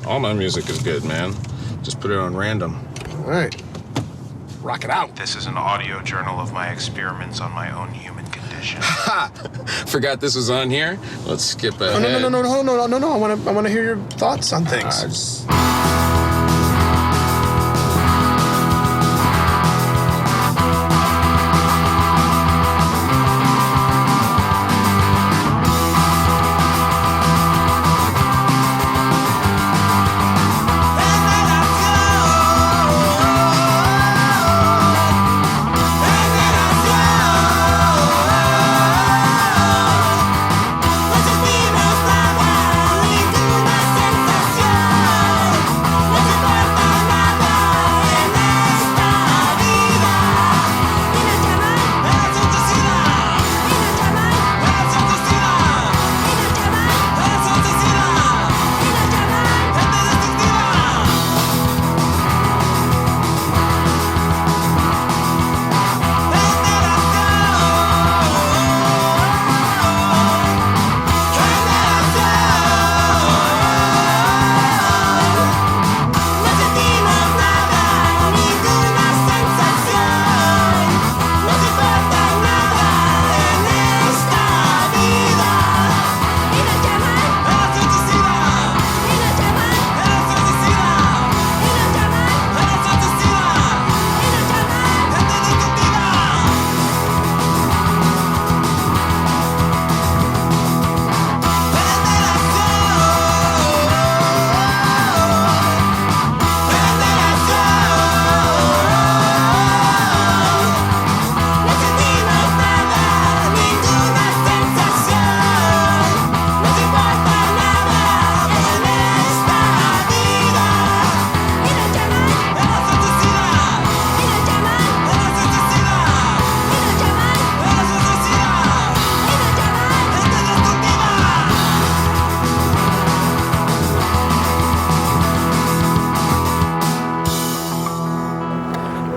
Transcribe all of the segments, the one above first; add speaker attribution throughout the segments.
Speaker 1: All my music is good, man. Just put it on random.
Speaker 2: All right. Rock it out.
Speaker 3: This is an audio journal of my experiments on my own human condition.
Speaker 1: Ha! Forgot this was on here? Let's skip ahead.
Speaker 2: No. I want to hear your thoughts on things.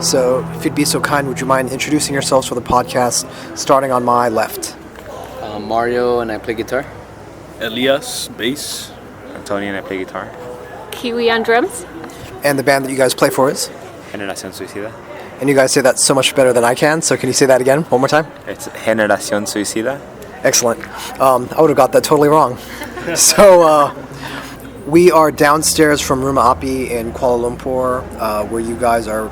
Speaker 4: So, if you'd be so kind, would you mind introducing yourselves for the podcast, starting on my left?
Speaker 5: Mario, and I play guitar.
Speaker 6: Elias, bass.
Speaker 7: Antonio, and I play guitar.
Speaker 8: Kiwi on drums.
Speaker 4: And the band that you guys play for is?
Speaker 7: Generacion Suicida.
Speaker 4: And you guys say that so much better than I can, so can you say that again, one more time?
Speaker 7: It's Generacion Suicida.
Speaker 4: Excellent. I would have got that totally wrong. So, we are downstairs from Rumah Api in Kuala Lumpur, where you guys are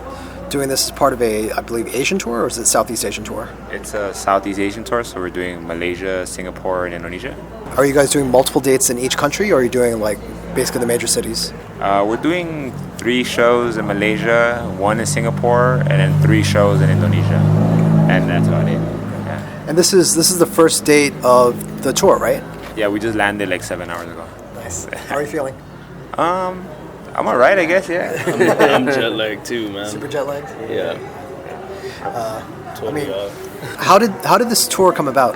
Speaker 4: doing this as part of a, I believe, Asian tour, or is it Southeast Asian tour?
Speaker 7: It's a Southeast Asian tour, so we're doing Malaysia, Singapore, and Indonesia.
Speaker 4: Are you guys doing multiple dates in each country, or are you doing, like, basically the major cities?
Speaker 7: We're doing 3 shows in Malaysia, 1 in Singapore, and then 3 shows in Indonesia. And that's about it. Yeah.
Speaker 4: And this is the first date of the tour, right?
Speaker 7: Yeah, we just landed like 7 hours ago.
Speaker 4: Nice. How are you feeling?
Speaker 7: I'm alright, I guess, yeah.
Speaker 6: I'm jet lagged too, man.
Speaker 4: Super jet lagged?
Speaker 6: Yeah.
Speaker 4: Totally off. How did this tour come about?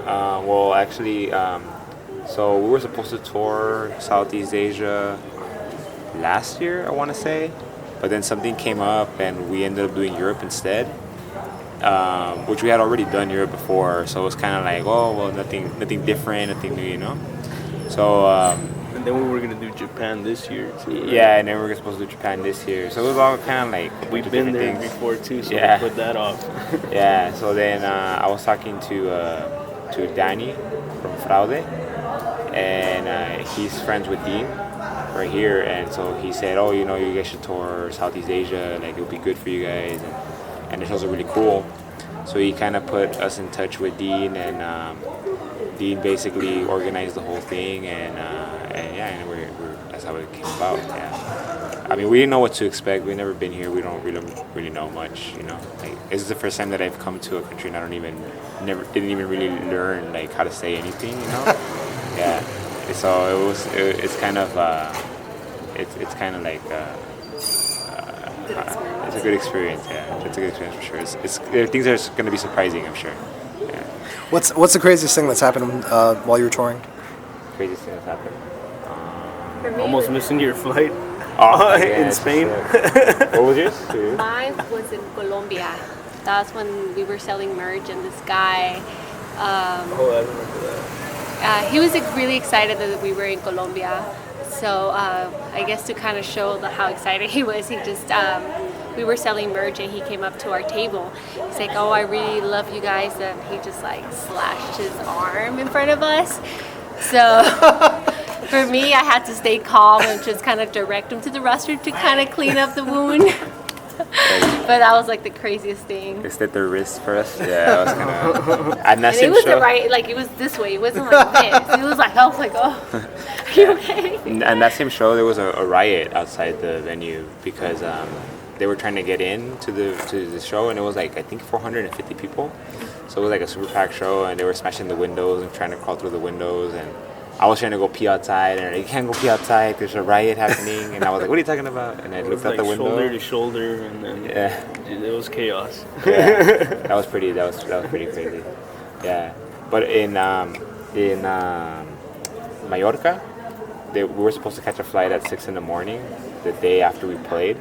Speaker 7: Well, actually, so we were supposed to tour Southeast Asia last year, I want to say, but then something came up and we ended up doing Europe instead, which we had already done Europe before, so it was kind of like, oh, well, nothing different, nothing new, you know? So,
Speaker 6: and then we were going to do Japan this year, too. Right?
Speaker 7: Yeah, and then we were supposed to do Japan this year, so it was all kind of like
Speaker 6: we've been there before, too, so
Speaker 7: yeah.
Speaker 6: we put that off.
Speaker 7: Yeah, so then I was talking to Danny from Fraude, and he's friends with Dean right here, and so he said, oh, you know, you guys should tour Southeast Asia, like it would be good for you guys, and the shows are really cool. So he kind of put us in touch with Dean, and Dean basically organized the whole thing, and we're that's how it came about. Yeah, I mean, we didn't know what to expect. We've never been here. We don't really know much. You know, like this is the first time that I've come to a country and I didn't even really learn like how to say anything. You know, yeah. So it's kind of it's kind of like. It's a good experience, yeah. It's a good experience for sure. There are things that are going to be surprising, I'm sure. Yeah.
Speaker 4: What's the craziest thing that's happened while you were touring?
Speaker 7: Craziest thing that's happened?
Speaker 6: Almost missing your flight in Spain.
Speaker 7: What was yours?
Speaker 8: Mine was in Colombia. That's when we were selling merch, and this guy.
Speaker 6: I remember that.
Speaker 8: He was really excited that we were in Colombia. So I guess to kind of show how excited he was, he just we were selling merch and he came up to our table. He's like, "Oh, I really love you guys," and he just like slashed his arm in front of us. So for me, I had to stay calm and just kind of direct him to the restroom to kind of clean up the wound. But that was like the craziest thing.
Speaker 7: They slit their wrists for us. Yeah, that was kind of. And
Speaker 8: And it was the right, like it was this way. It wasn't like this. It was like I was like, "Oh, are you okay?"
Speaker 7: And that same show, there was a riot outside the venue because they were trying to get in to the show, and it was like I think 450 people. So it was like a super packed show, and they were smashing the windows and trying to crawl through the windows. And I was trying to go pee outside, and you can't go pee outside. There's a riot happening, and I was like, "What are you talking about?" And I looked out the window.
Speaker 6: Shoulder to shoulder, and then dude, it was chaos.
Speaker 7: Yeah, that was pretty crazy. Yeah, but in Mallorca, we were supposed to catch a flight at 6 a.m. the day after we played.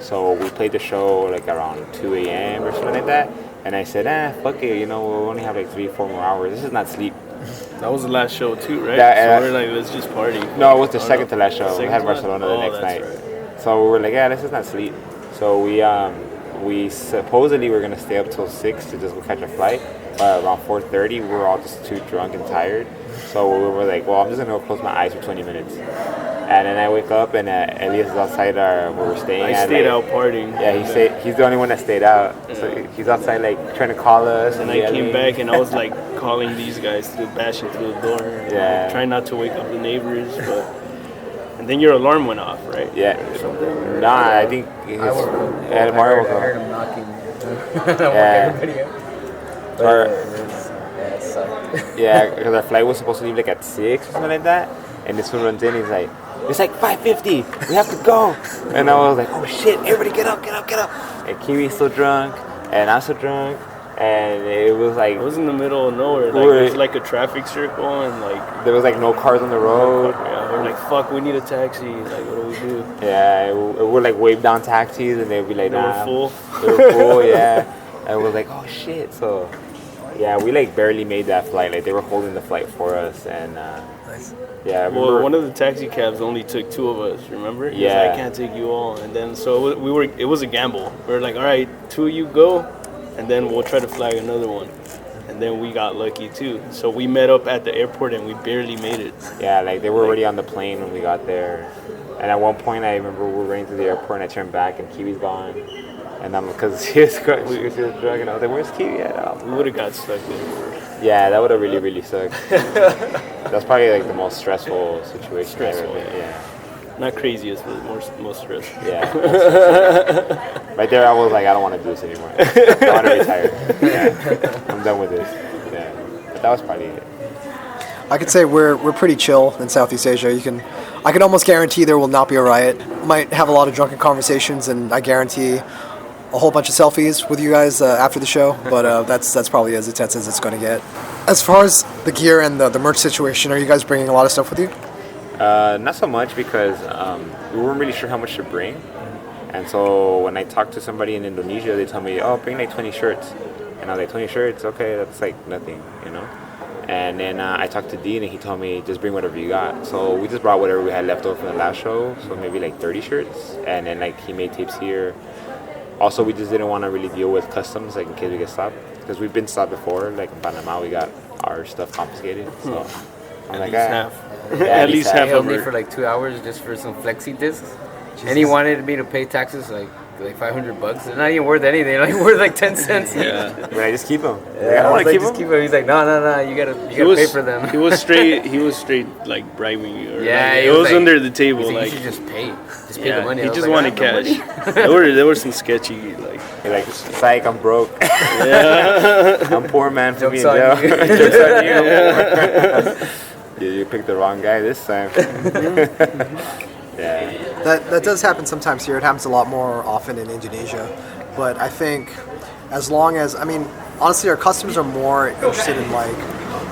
Speaker 7: So we played the show like around 2 a.m. or something like that. And I said, fuck it, you know, we'll only have like 3-4 more hours. This is not sleep.
Speaker 6: That was the last show too, right?
Speaker 7: Yeah,
Speaker 6: so we're like, let's just party.
Speaker 7: No, it was the second to last show. We had
Speaker 6: Second to
Speaker 7: Barcelona the
Speaker 6: last?
Speaker 7: next
Speaker 6: Oh,
Speaker 7: night.
Speaker 6: that's right.
Speaker 7: So we were like, this is not sleep. So we supposedly were gonna stay up till 6 to just go catch a flight. But around 4:30, we were all just too drunk and tired. So we were like, well, I'm just gonna go close my eyes for 20 minutes. And then I wake up and Elias is outside where we're staying.
Speaker 6: I stayed out partying.
Speaker 7: Yeah, he's the only one that stayed out. So he's outside like trying to call us.
Speaker 6: And I came back and I was like calling these guys to bashing through the door.
Speaker 7: Yeah.
Speaker 6: Trying not to wake up the neighbors, but and then your alarm went off, right?
Speaker 7: Yeah.
Speaker 6: Or something.
Speaker 7: Nah, I think Mario woke
Speaker 5: I heard
Speaker 7: up.
Speaker 5: him knocking.
Speaker 7: Yeah.
Speaker 5: Everybody up.
Speaker 7: Or-
Speaker 5: It sucked.
Speaker 7: Yeah, because our flight was supposed to leave like at 6 or something like that. And this one runs in, he's like, it's like 5:50, we have to go. And I was like, oh shit, everybody get up. And Kiwi's so drunk, and I'm so drunk. And it was like,
Speaker 6: It was in the middle of nowhere. Like
Speaker 7: We're-
Speaker 6: there's like a traffic circle and like
Speaker 7: there was like no cars on the road.
Speaker 6: yeah, we're like, fuck, we need a taxi. Like, what do we do?
Speaker 7: Yeah, we're like wave down taxis, and they'd be like,
Speaker 6: They were
Speaker 7: nah.
Speaker 6: full.
Speaker 7: They were full, yeah. And we're like, oh shit. So, yeah, we like barely made that flight. Like they were holding the flight for us, and yeah. I
Speaker 6: Well,
Speaker 7: remember-
Speaker 6: one of the taxi cabs only took 2 of us. Remember? He was
Speaker 7: Yeah.
Speaker 6: like, I can't take you all. And then so we were. It was a gamble. We were like, all right, 2 of you go, and then we'll try to flag another one. And then we got lucky too. So we met up at the airport and we barely made it.
Speaker 7: Yeah, like they were already on the plane when we got there. And at one point, I remember we were running to the airport, and I turned back, and Kiwi's gone. And I'm because he was drunk, and I was like, "Where's Kiwi at?"
Speaker 6: We would have got stuck there.
Speaker 7: Yeah, that would have really, really sucked. That's probably like the most stressful situation I've ever been. Yeah,
Speaker 6: Not craziest, but most stressful.
Speaker 7: yeah. Right there, I was like, I don't want to do this anymore. I want to retire. Yeah, I'm done with this. Yeah, but that was probably it.
Speaker 4: I could say we're pretty chill in Southeast Asia. I can almost guarantee there will not be a riot. Might have a lot of drunken conversations, and I guarantee a whole bunch of selfies with you guys after the show. But that's probably as intense as it's going to get. As far as the gear and the merch situation, are you guys bringing a lot of stuff with you?
Speaker 7: Not so much because we weren't really sure how much to bring. And so when I talked to somebody in Indonesia, they told me, oh, bring like 20 shirts. And I was like, 20 shirts? Okay, that's like nothing, you know? And then I talked to Dean, and he told me, just bring whatever you got. So we just brought whatever we had left over from the last show, so maybe like 30 shirts. And then like he made tapes here. Also, we just didn't want to really deal with customs, like in case we get stopped. Because we've been stopped before, like in Panama, we got our stuff confiscated. So I'm like,
Speaker 6: half.
Speaker 7: Yeah,
Speaker 6: At least half
Speaker 5: He held
Speaker 6: of
Speaker 5: me
Speaker 6: it.
Speaker 5: for like 2 hours just for some flexi discs. And he wanted me to pay taxes like $500. They're not even worth anything. Like worth like 10 cents.
Speaker 6: Yeah.
Speaker 7: but I just keep them.
Speaker 5: Yeah,
Speaker 7: I don't want to keep
Speaker 5: just
Speaker 7: them.
Speaker 5: keep them. He's like, no, you gotta pay for them.
Speaker 6: He was straight like bribing you. Or
Speaker 5: Yeah,
Speaker 6: like,
Speaker 5: he
Speaker 6: it
Speaker 5: was
Speaker 6: was
Speaker 5: like-
Speaker 6: under the table.
Speaker 5: He's like,
Speaker 6: Like,
Speaker 5: you should just pay. Just pay
Speaker 6: yeah,
Speaker 5: the money.
Speaker 6: he
Speaker 5: I was
Speaker 6: just
Speaker 5: like,
Speaker 6: wanted
Speaker 5: I have no
Speaker 6: cash.
Speaker 5: money.
Speaker 6: there were some sketchy like.
Speaker 7: You're like, psych, I'm broke.
Speaker 6: Yeah.
Speaker 7: I'm poor man for being
Speaker 5: Jokes
Speaker 7: in
Speaker 5: on
Speaker 7: jail.
Speaker 5: you.
Speaker 7: Jokes on you. Yeah, you picked the wrong guy this time. Yeah.
Speaker 4: That does happen sometimes here. It happens a lot more often in Indonesia. But I think as long as, honestly, our customers are more interested in like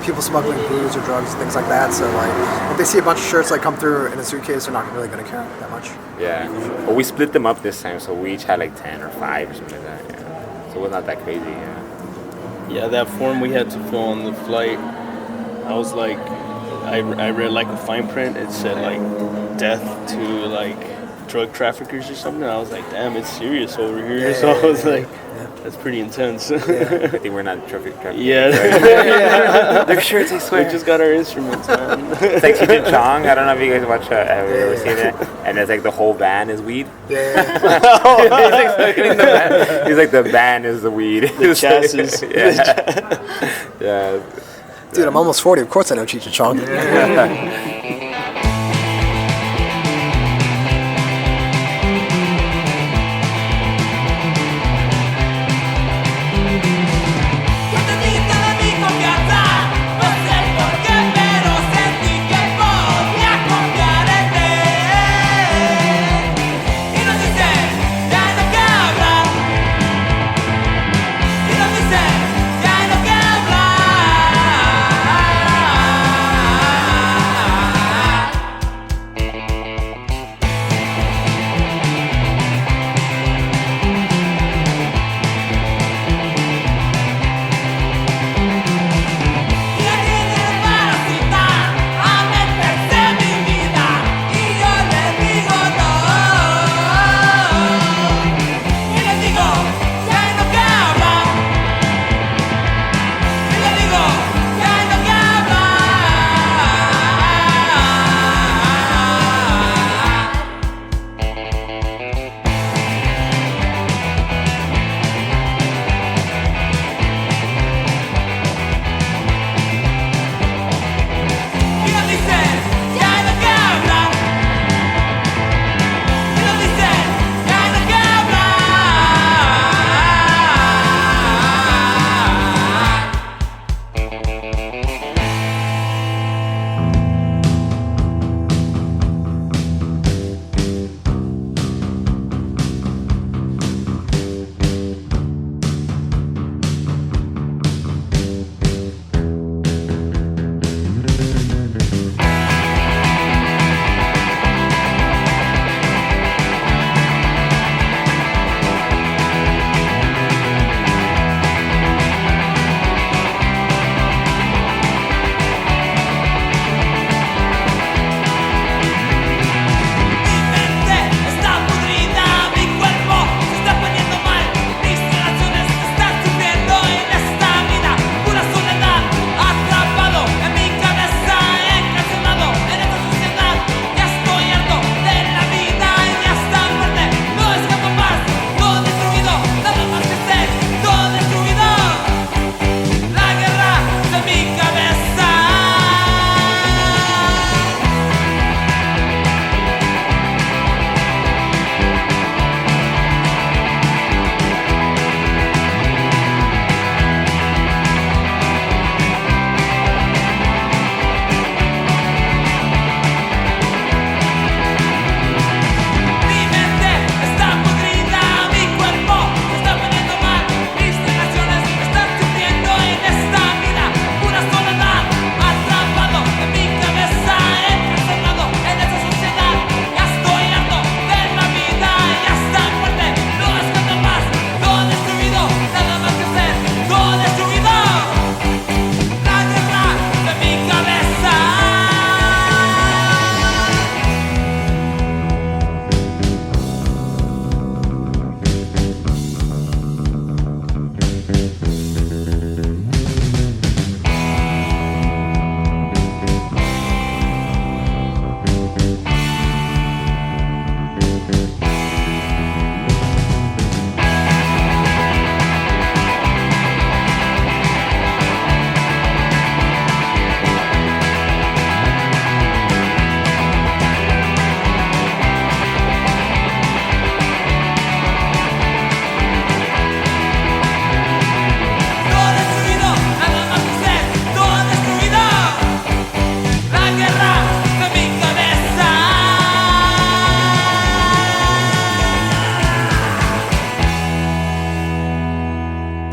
Speaker 4: people smuggling booze or drugs and things like that. So like if they see a bunch of shirts like come through in a suitcase, they're not really going to care that much.
Speaker 7: Yeah. But we split them up this time, so we each had like 10 or 5 or something like that. Yeah. So it was not that crazy. Yeah.
Speaker 6: Yeah, that form we had to fill on the flight. I was like, I read like a fine print. It said like death to like drug traffickers or something. I was like, damn, it's serious over here. So I was like, that's pretty intense.
Speaker 7: I think we're not trafficking.
Speaker 6: Yeah.
Speaker 7: They're shirts, I
Speaker 6: We
Speaker 7: swear.
Speaker 6: just got our instruments, man.
Speaker 7: It's like Cheech and Chong. I don't know if you guys watch. Have you ever seen it? And it's like the whole van is weed.
Speaker 4: Yeah.
Speaker 7: He's like the van is the weed.
Speaker 6: The chassis.
Speaker 7: Yeah.
Speaker 4: Dude, I'm almost 40. Of course I know Cheech and Chong.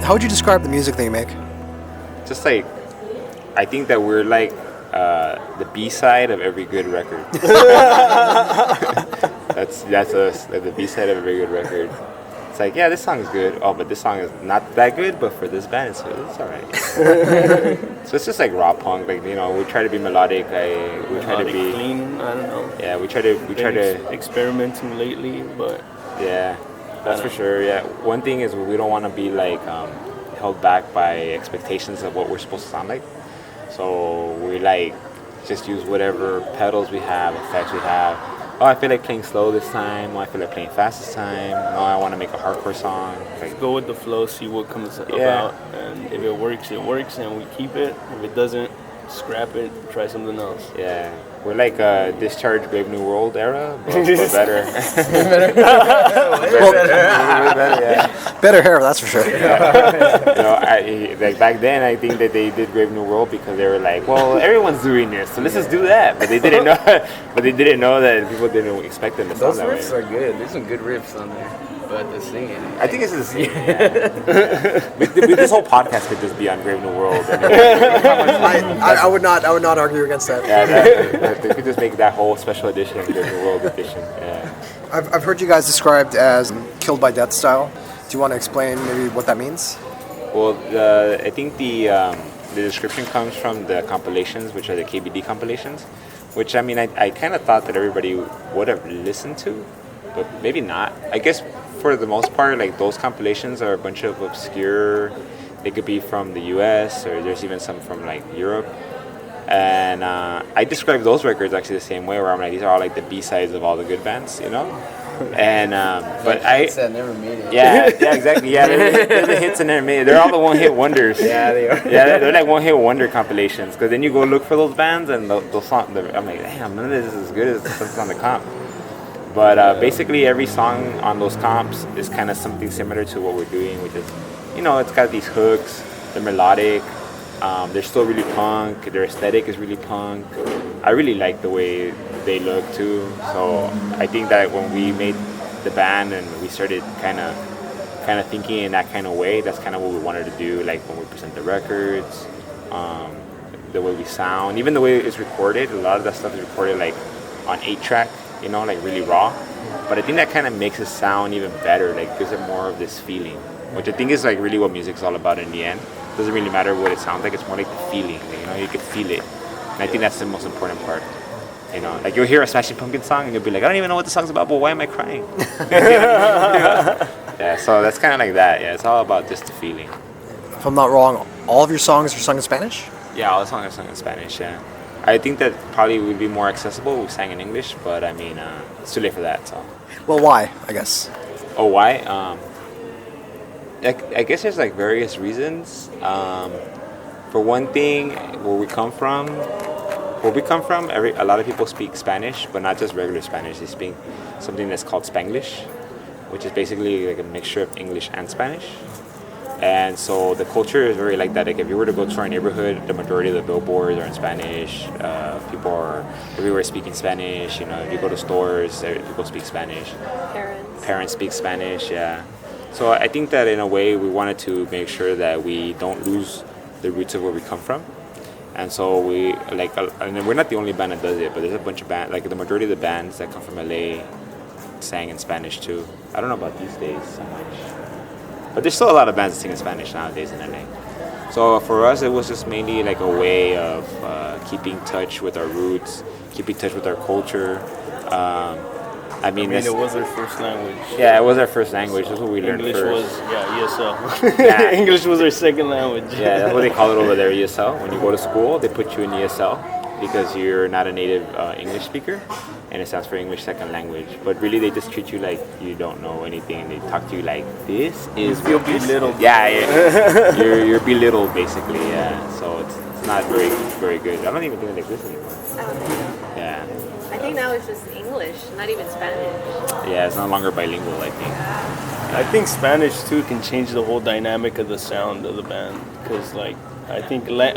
Speaker 4: How would you describe the music that you make?
Speaker 7: Just like, I think that we're like the B-side of every good record. That's us, like the B-side of every good record. It's like, yeah, this song is good. Oh, but this song is not that good. But for this band, it's alright. So it's just like raw punk. Like, you know, we try to be melodic. We try to be
Speaker 6: clean. I don't know.
Speaker 7: Yeah, we try to
Speaker 6: experimenting lately, but
Speaker 7: yeah, that's for sure. Yeah, one thing is we don't want to be like held back by expectations of what we're supposed to sound like. So we like just use whatever pedals we have, effects we have. Oh, I feel like playing slow this time. Oh, I feel like playing fast this time. Oh, I want to make a hardcore song. Like,
Speaker 6: go with the flow, see what comes about, and if it works, and we keep it. If it doesn't, scrap it, try something else.
Speaker 7: Yeah, we're like a Discharge Brave New World era, but better.
Speaker 4: Better hair, that's for sure.
Speaker 7: Yeah. You know, like back then, I think that they did Brave New World because they were like, well, everyone's doing this, so let's just do that. But they didn't know. But they didn't know that people didn't expect them to sound that way.
Speaker 5: Those riffs are good. There's some good riffs on there. But the singing,
Speaker 7: I think it's the singing. Yeah. This whole podcast could just be on Brave New World.
Speaker 4: I would not argue against that.
Speaker 7: Yeah, they could just make that whole special edition, Brave New World edition. Yeah.
Speaker 4: I've heard you guys described as killed by death style. Do you want to explain maybe what that means?
Speaker 7: Well, I think the description comes from the compilations, which are the KBD compilations, which I mean I kind of thought that everybody would have listened to, but maybe not. I guess for the most part, like those compilations are a bunch of obscure. They could be from the U.S. or there's even some from like Europe. And I describe those records actually the same way, where I'm like, these are all like the B-sides of all the good bands, you know. And but I
Speaker 5: never made it.
Speaker 7: Yeah, exactly. Yeah, they're the hits and never made it. They're all the one-hit wonders.
Speaker 5: Yeah, they are.
Speaker 7: Yeah, they're like one-hit wonder compilations. Because then you go look for those bands and those songs. I'm like, damn, none of this is as good as what's on the comp. But basically, every song on those comps is kind of something similar to what we're doing, which is, you know, it's got these hooks, they're melodic, they're still really punk, their aesthetic is really punk. I really like the way they look too. So I think that when we made the band and we started kind of thinking in that kind of way, that's kind of what we wanted to do. Like when we present the records, the way we sound, even the way it's recorded. A lot of that stuff is recorded like on 8-track. You know, like really raw. But I think that kind of makes it sound even better, like gives it more of this feeling, which I think is like really what music's all about in the end. It doesn't really matter what it sounds like, it's more like the feeling, you know, you can feel it. And I think that's the most important part. You know, like you'll hear a Smashing Pumpkins song and you'll be like, I don't even know what the song's about, but why am I crying? Yeah, so that's kind of like that. Yeah, it's all about just the feeling.
Speaker 4: If I'm not wrong, all of your songs are sung in Spanish?
Speaker 7: Yeah, all the songs are sung in Spanish, yeah. I think that probably would be more accessible if we sang in English, but I mean, it's too late for that, so.
Speaker 4: Well, why, I guess?
Speaker 7: Oh, why? I guess there's like various reasons. For one thing, where we come from, a lot of people speak Spanish, but not just regular Spanish. They speak something that's called Spanglish, which is basically like a mixture of English and Spanish. And so the culture is very like that. Like if you were to go to our neighborhood, the majority of the billboards are in Spanish. People are everywhere speaking Spanish. You know, if you go to stores, people speak Spanish. Parents speak Spanish. Yeah. So I think that in a way we wanted to make sure that we don't lose the roots of where we come from. And so we like, and we're not the only band that does it, but there's a bunch of bands. Like the majority of the bands that come from LA sang in Spanish too. I don't know about these days so much. But there's still a lot of bands that sing in Spanish nowadays in LA. So for us, it was just mainly like a way of keeping touch with our roots, keeping touch with our culture. I mean,
Speaker 6: it was our first language.
Speaker 7: Yeah, it was our first language. That's what we learned
Speaker 6: English
Speaker 7: first.
Speaker 6: ESL.
Speaker 7: Yeah.
Speaker 6: English was our second language.
Speaker 7: Yeah, that's what they call it over there, ESL. When you go to school, they put you in ESL because you're not a native English speaker, and it stands for English Second Language. But really, they just treat you like you don't know anything, and they talk to you like, this is...
Speaker 6: You feel belittled.
Speaker 7: Yeah. You're belittled, basically, yeah. So it's not very good. I don't even think it exists anymore. Yeah.
Speaker 8: I think now it's just English, not even Spanish.
Speaker 7: Yeah, it's no longer bilingual, I think.
Speaker 6: I think Spanish, too, can change the whole dynamic of the sound of the band. Because, like, I think like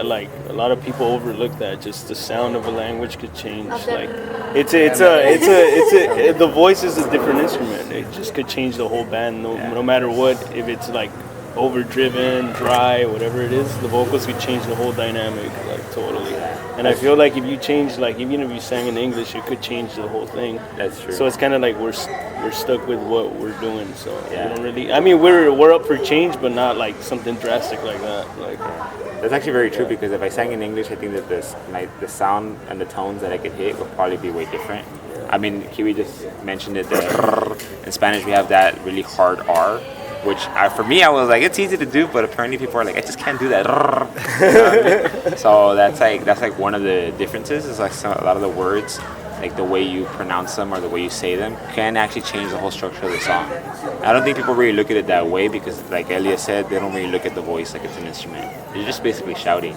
Speaker 6: a lot of people overlook that. Just the sound of a language could change. Like, the voice is a different instrument. It just could change the whole band, no matter what. If it's like overdriven, dry, whatever it is, the vocals could change the whole dynamic, like totally. And I feel like if you change, like even if you sang in English, it could change the whole thing.
Speaker 7: That's true.
Speaker 6: So it's kind of like we're stuck with what we're doing. So we don't really. I mean, we're up for change, but not like something drastic like that. Like
Speaker 7: that's actually very true because if I sang in English, I think that the sound and the tones that I could hit would probably be way different. I mean, Kiwi just mentioned it. In Spanish, we have that really hard R. Which for me, I was like, it's easy to do, but apparently people are like, I just can't do that. You know what I mean? So that's like one of the differences. Is like a lot of the words, like the way you pronounce them or the way you say them, can actually change the whole structure of the song. I don't think people really look at it that way because, like Elia said, they don't really look at the voice like it's an instrument. You're just basically shouting.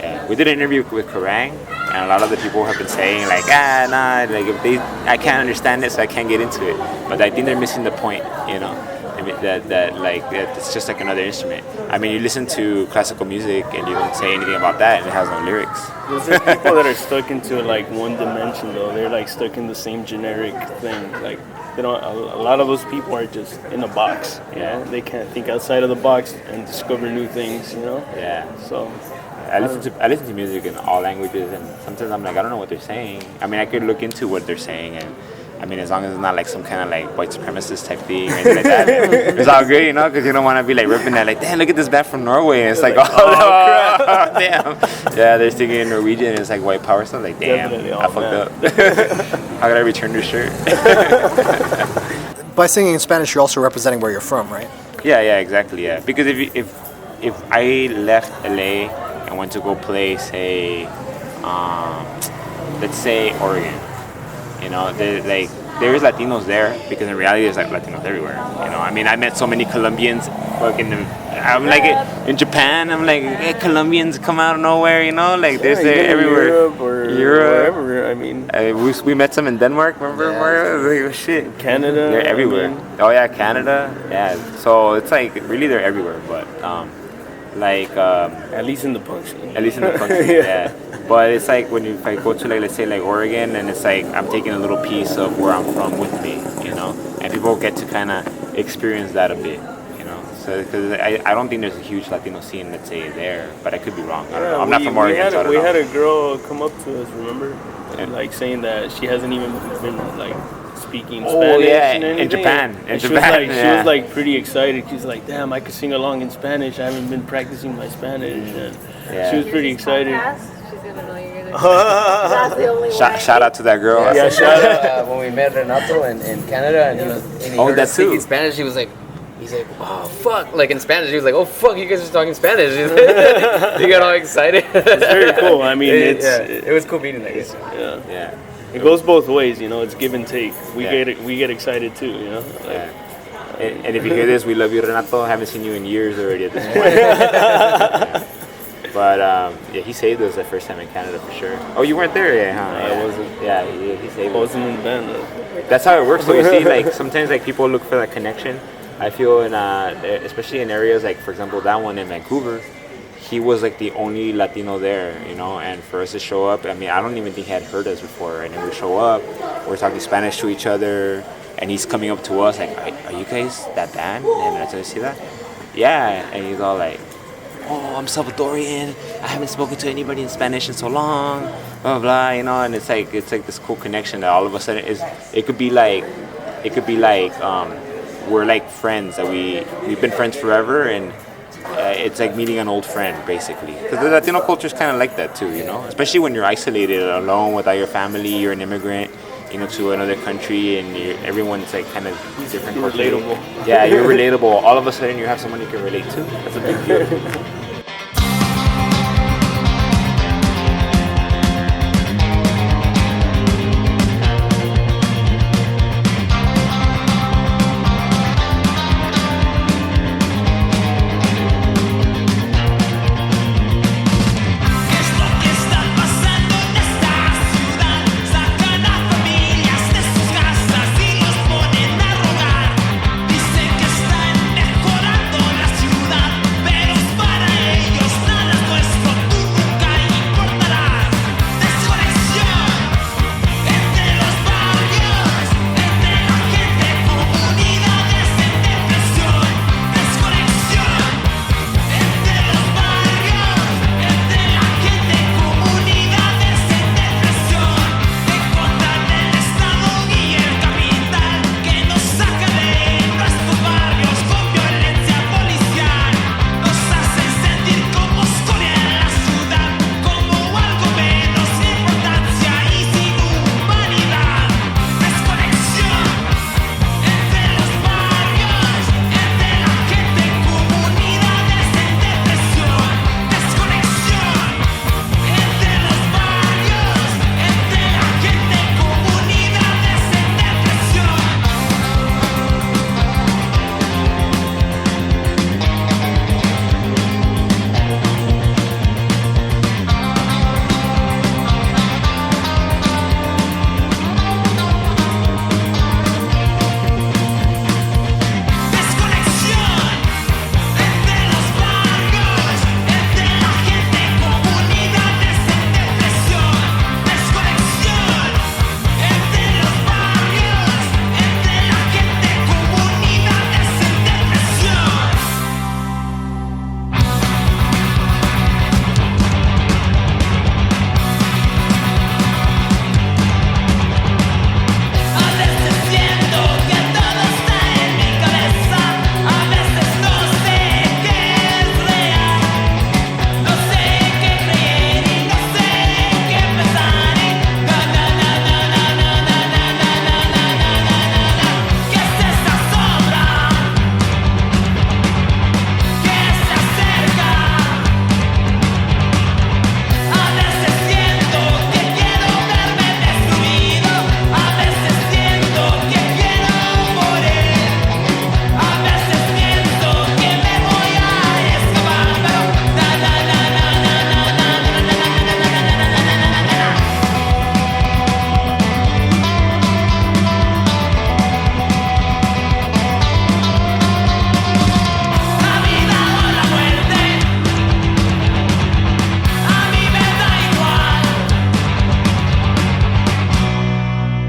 Speaker 7: Yeah. We did an interview with Kerrang, and a lot of the people have been saying like, nah, like I can't understand it, so I can't get into it. But I think they're missing the point, you know. That it's just like another instrument. I mean, you listen to classical music and you don't say anything about that, and it has no lyrics.
Speaker 6: Those are people that are stuck into like one dimension, though. They're like stuck in the same generic thing. Like they don't. A lot of those people are just in a box. Yeah, they can't think outside of the box and discover new things. You know.
Speaker 7: Yeah.
Speaker 6: So.
Speaker 7: I listen to music in all languages, and sometimes I'm like, I don't know what they're saying. I mean, I could look into what they're saying, and I mean, as long as it's not like some kind of like white supremacist type thing or anything like that, it's all good, you know, because you don't want to be like ripping that, like, damn, look at this band from Norway, and it's like, oh damn. Yeah, they're singing in Norwegian, and it's like white power stuff, like, damn, I fucked up. How could I return this shirt?
Speaker 4: By singing in Spanish, you're also representing where you're from, right?
Speaker 7: Yeah, exactly, yeah. Because if I left LA and went to go play, say, let's say Oregon, you know, there is Latinos there because in reality there's like Latinos everywhere. You know, I mean, I met so many Colombians. I'm like in Japan. I'm like, hey, Colombians come out of nowhere. You know, like they're everywhere.
Speaker 6: Europe or wherever. I mean,
Speaker 7: we met some in Denmark. Remember, Mario? Like, oh, shit.
Speaker 6: Canada.
Speaker 7: They're everywhere.
Speaker 6: I mean.
Speaker 7: Oh yeah, Canada. Yeah. So it's like really they're everywhere, but
Speaker 6: at least in the punk scene.
Speaker 7: At least in the punk scene, yeah. But it's like if I go to like, let's say like Oregon, and it's like I'm taking a little piece of where I'm from with me, you know, and people get to kind of experience that a bit, you know. So because I don't think there's a huge Latino scene, let's say there, but I could be wrong. I don't know. I'm not from Oregon, so I don't know.
Speaker 6: We had a girl come up to us, remember, and like saying that she hasn't even been like speaking Spanish.
Speaker 7: Oh yeah,
Speaker 6: in
Speaker 7: Japan.
Speaker 6: She was like pretty excited. She's like, damn, I could sing along in Spanish. I haven't been practicing my Spanish, and she was pretty excited.
Speaker 8: She's gonna know you're gonna. That's the only way.
Speaker 7: Shout out to that girl.
Speaker 6: Yeah, shout out.
Speaker 5: When we met Renato in Canada, and he heard us speaking Spanish, he's like, oh fuck, like in Spanish, he was like, oh fuck, you guys are talking Spanish. He got all excited.
Speaker 6: It's very cool. I mean,
Speaker 5: it was cool meeting, I guess.
Speaker 7: Yeah.
Speaker 6: It goes both ways, you know. It's give and take. We get excited too, you know. Like,
Speaker 7: and if you hear this, we love you, Renato. I haven't seen you in years already at this point. But he saved us the first time in Canada for sure. Oh, you weren't there yet, huh?
Speaker 6: I wasn't.
Speaker 7: Yeah, he saved us.
Speaker 6: I wasn't in the band.
Speaker 7: That's how it works. So you see, like sometimes like people look for that connection. I feel in especially in areas like, for example, that one in Vancouver. He was like the only Latino there, you know, and for us to show up, I mean, I don't even think he had heard us before, and then we show up, we're talking Spanish to each other, and he's coming up to us like, are you guys that band? And see that? Yeah, and he's all like, oh, I'm Salvadorian, I haven't spoken to anybody in Spanish in so long, blah, blah, blah, you know, and it's like this cool connection that all of a sudden it could be like we're like friends, that we've been friends forever, and it's like meeting an old friend, basically. Because the Latino culture is kind of like that too, you know? Especially when you're isolated, alone, without your family, you're an immigrant, you know, to another country, and everyone's like kind of different.
Speaker 6: Relatable.
Speaker 7: Yeah, you're relatable. All of a sudden you have someone you can relate to. That's a big deal.
Speaker 9: Para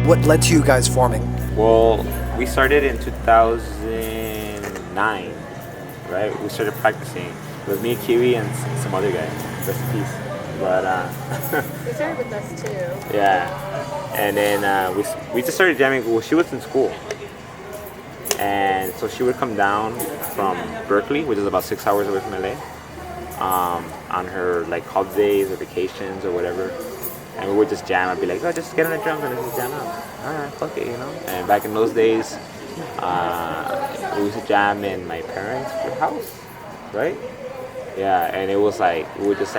Speaker 4: What led to you guys forming?
Speaker 7: Well, we started in 2009, right? We started practicing with me, Kiwi, and some other guy. Rest in peace. But
Speaker 8: He started with us too.
Speaker 7: yeah, and then we just started jamming. Well, she was in school, and so she would come down from Berkeley, which is about 6 hours away from LA, on her like holidays or vacations or whatever. And we would just jam. I'd be like, oh, just get on the drums and let's just jam out. All right, fuck it, you know. And back in those days, we used to jam in my parents' house, right? Yeah, and it was like, we would just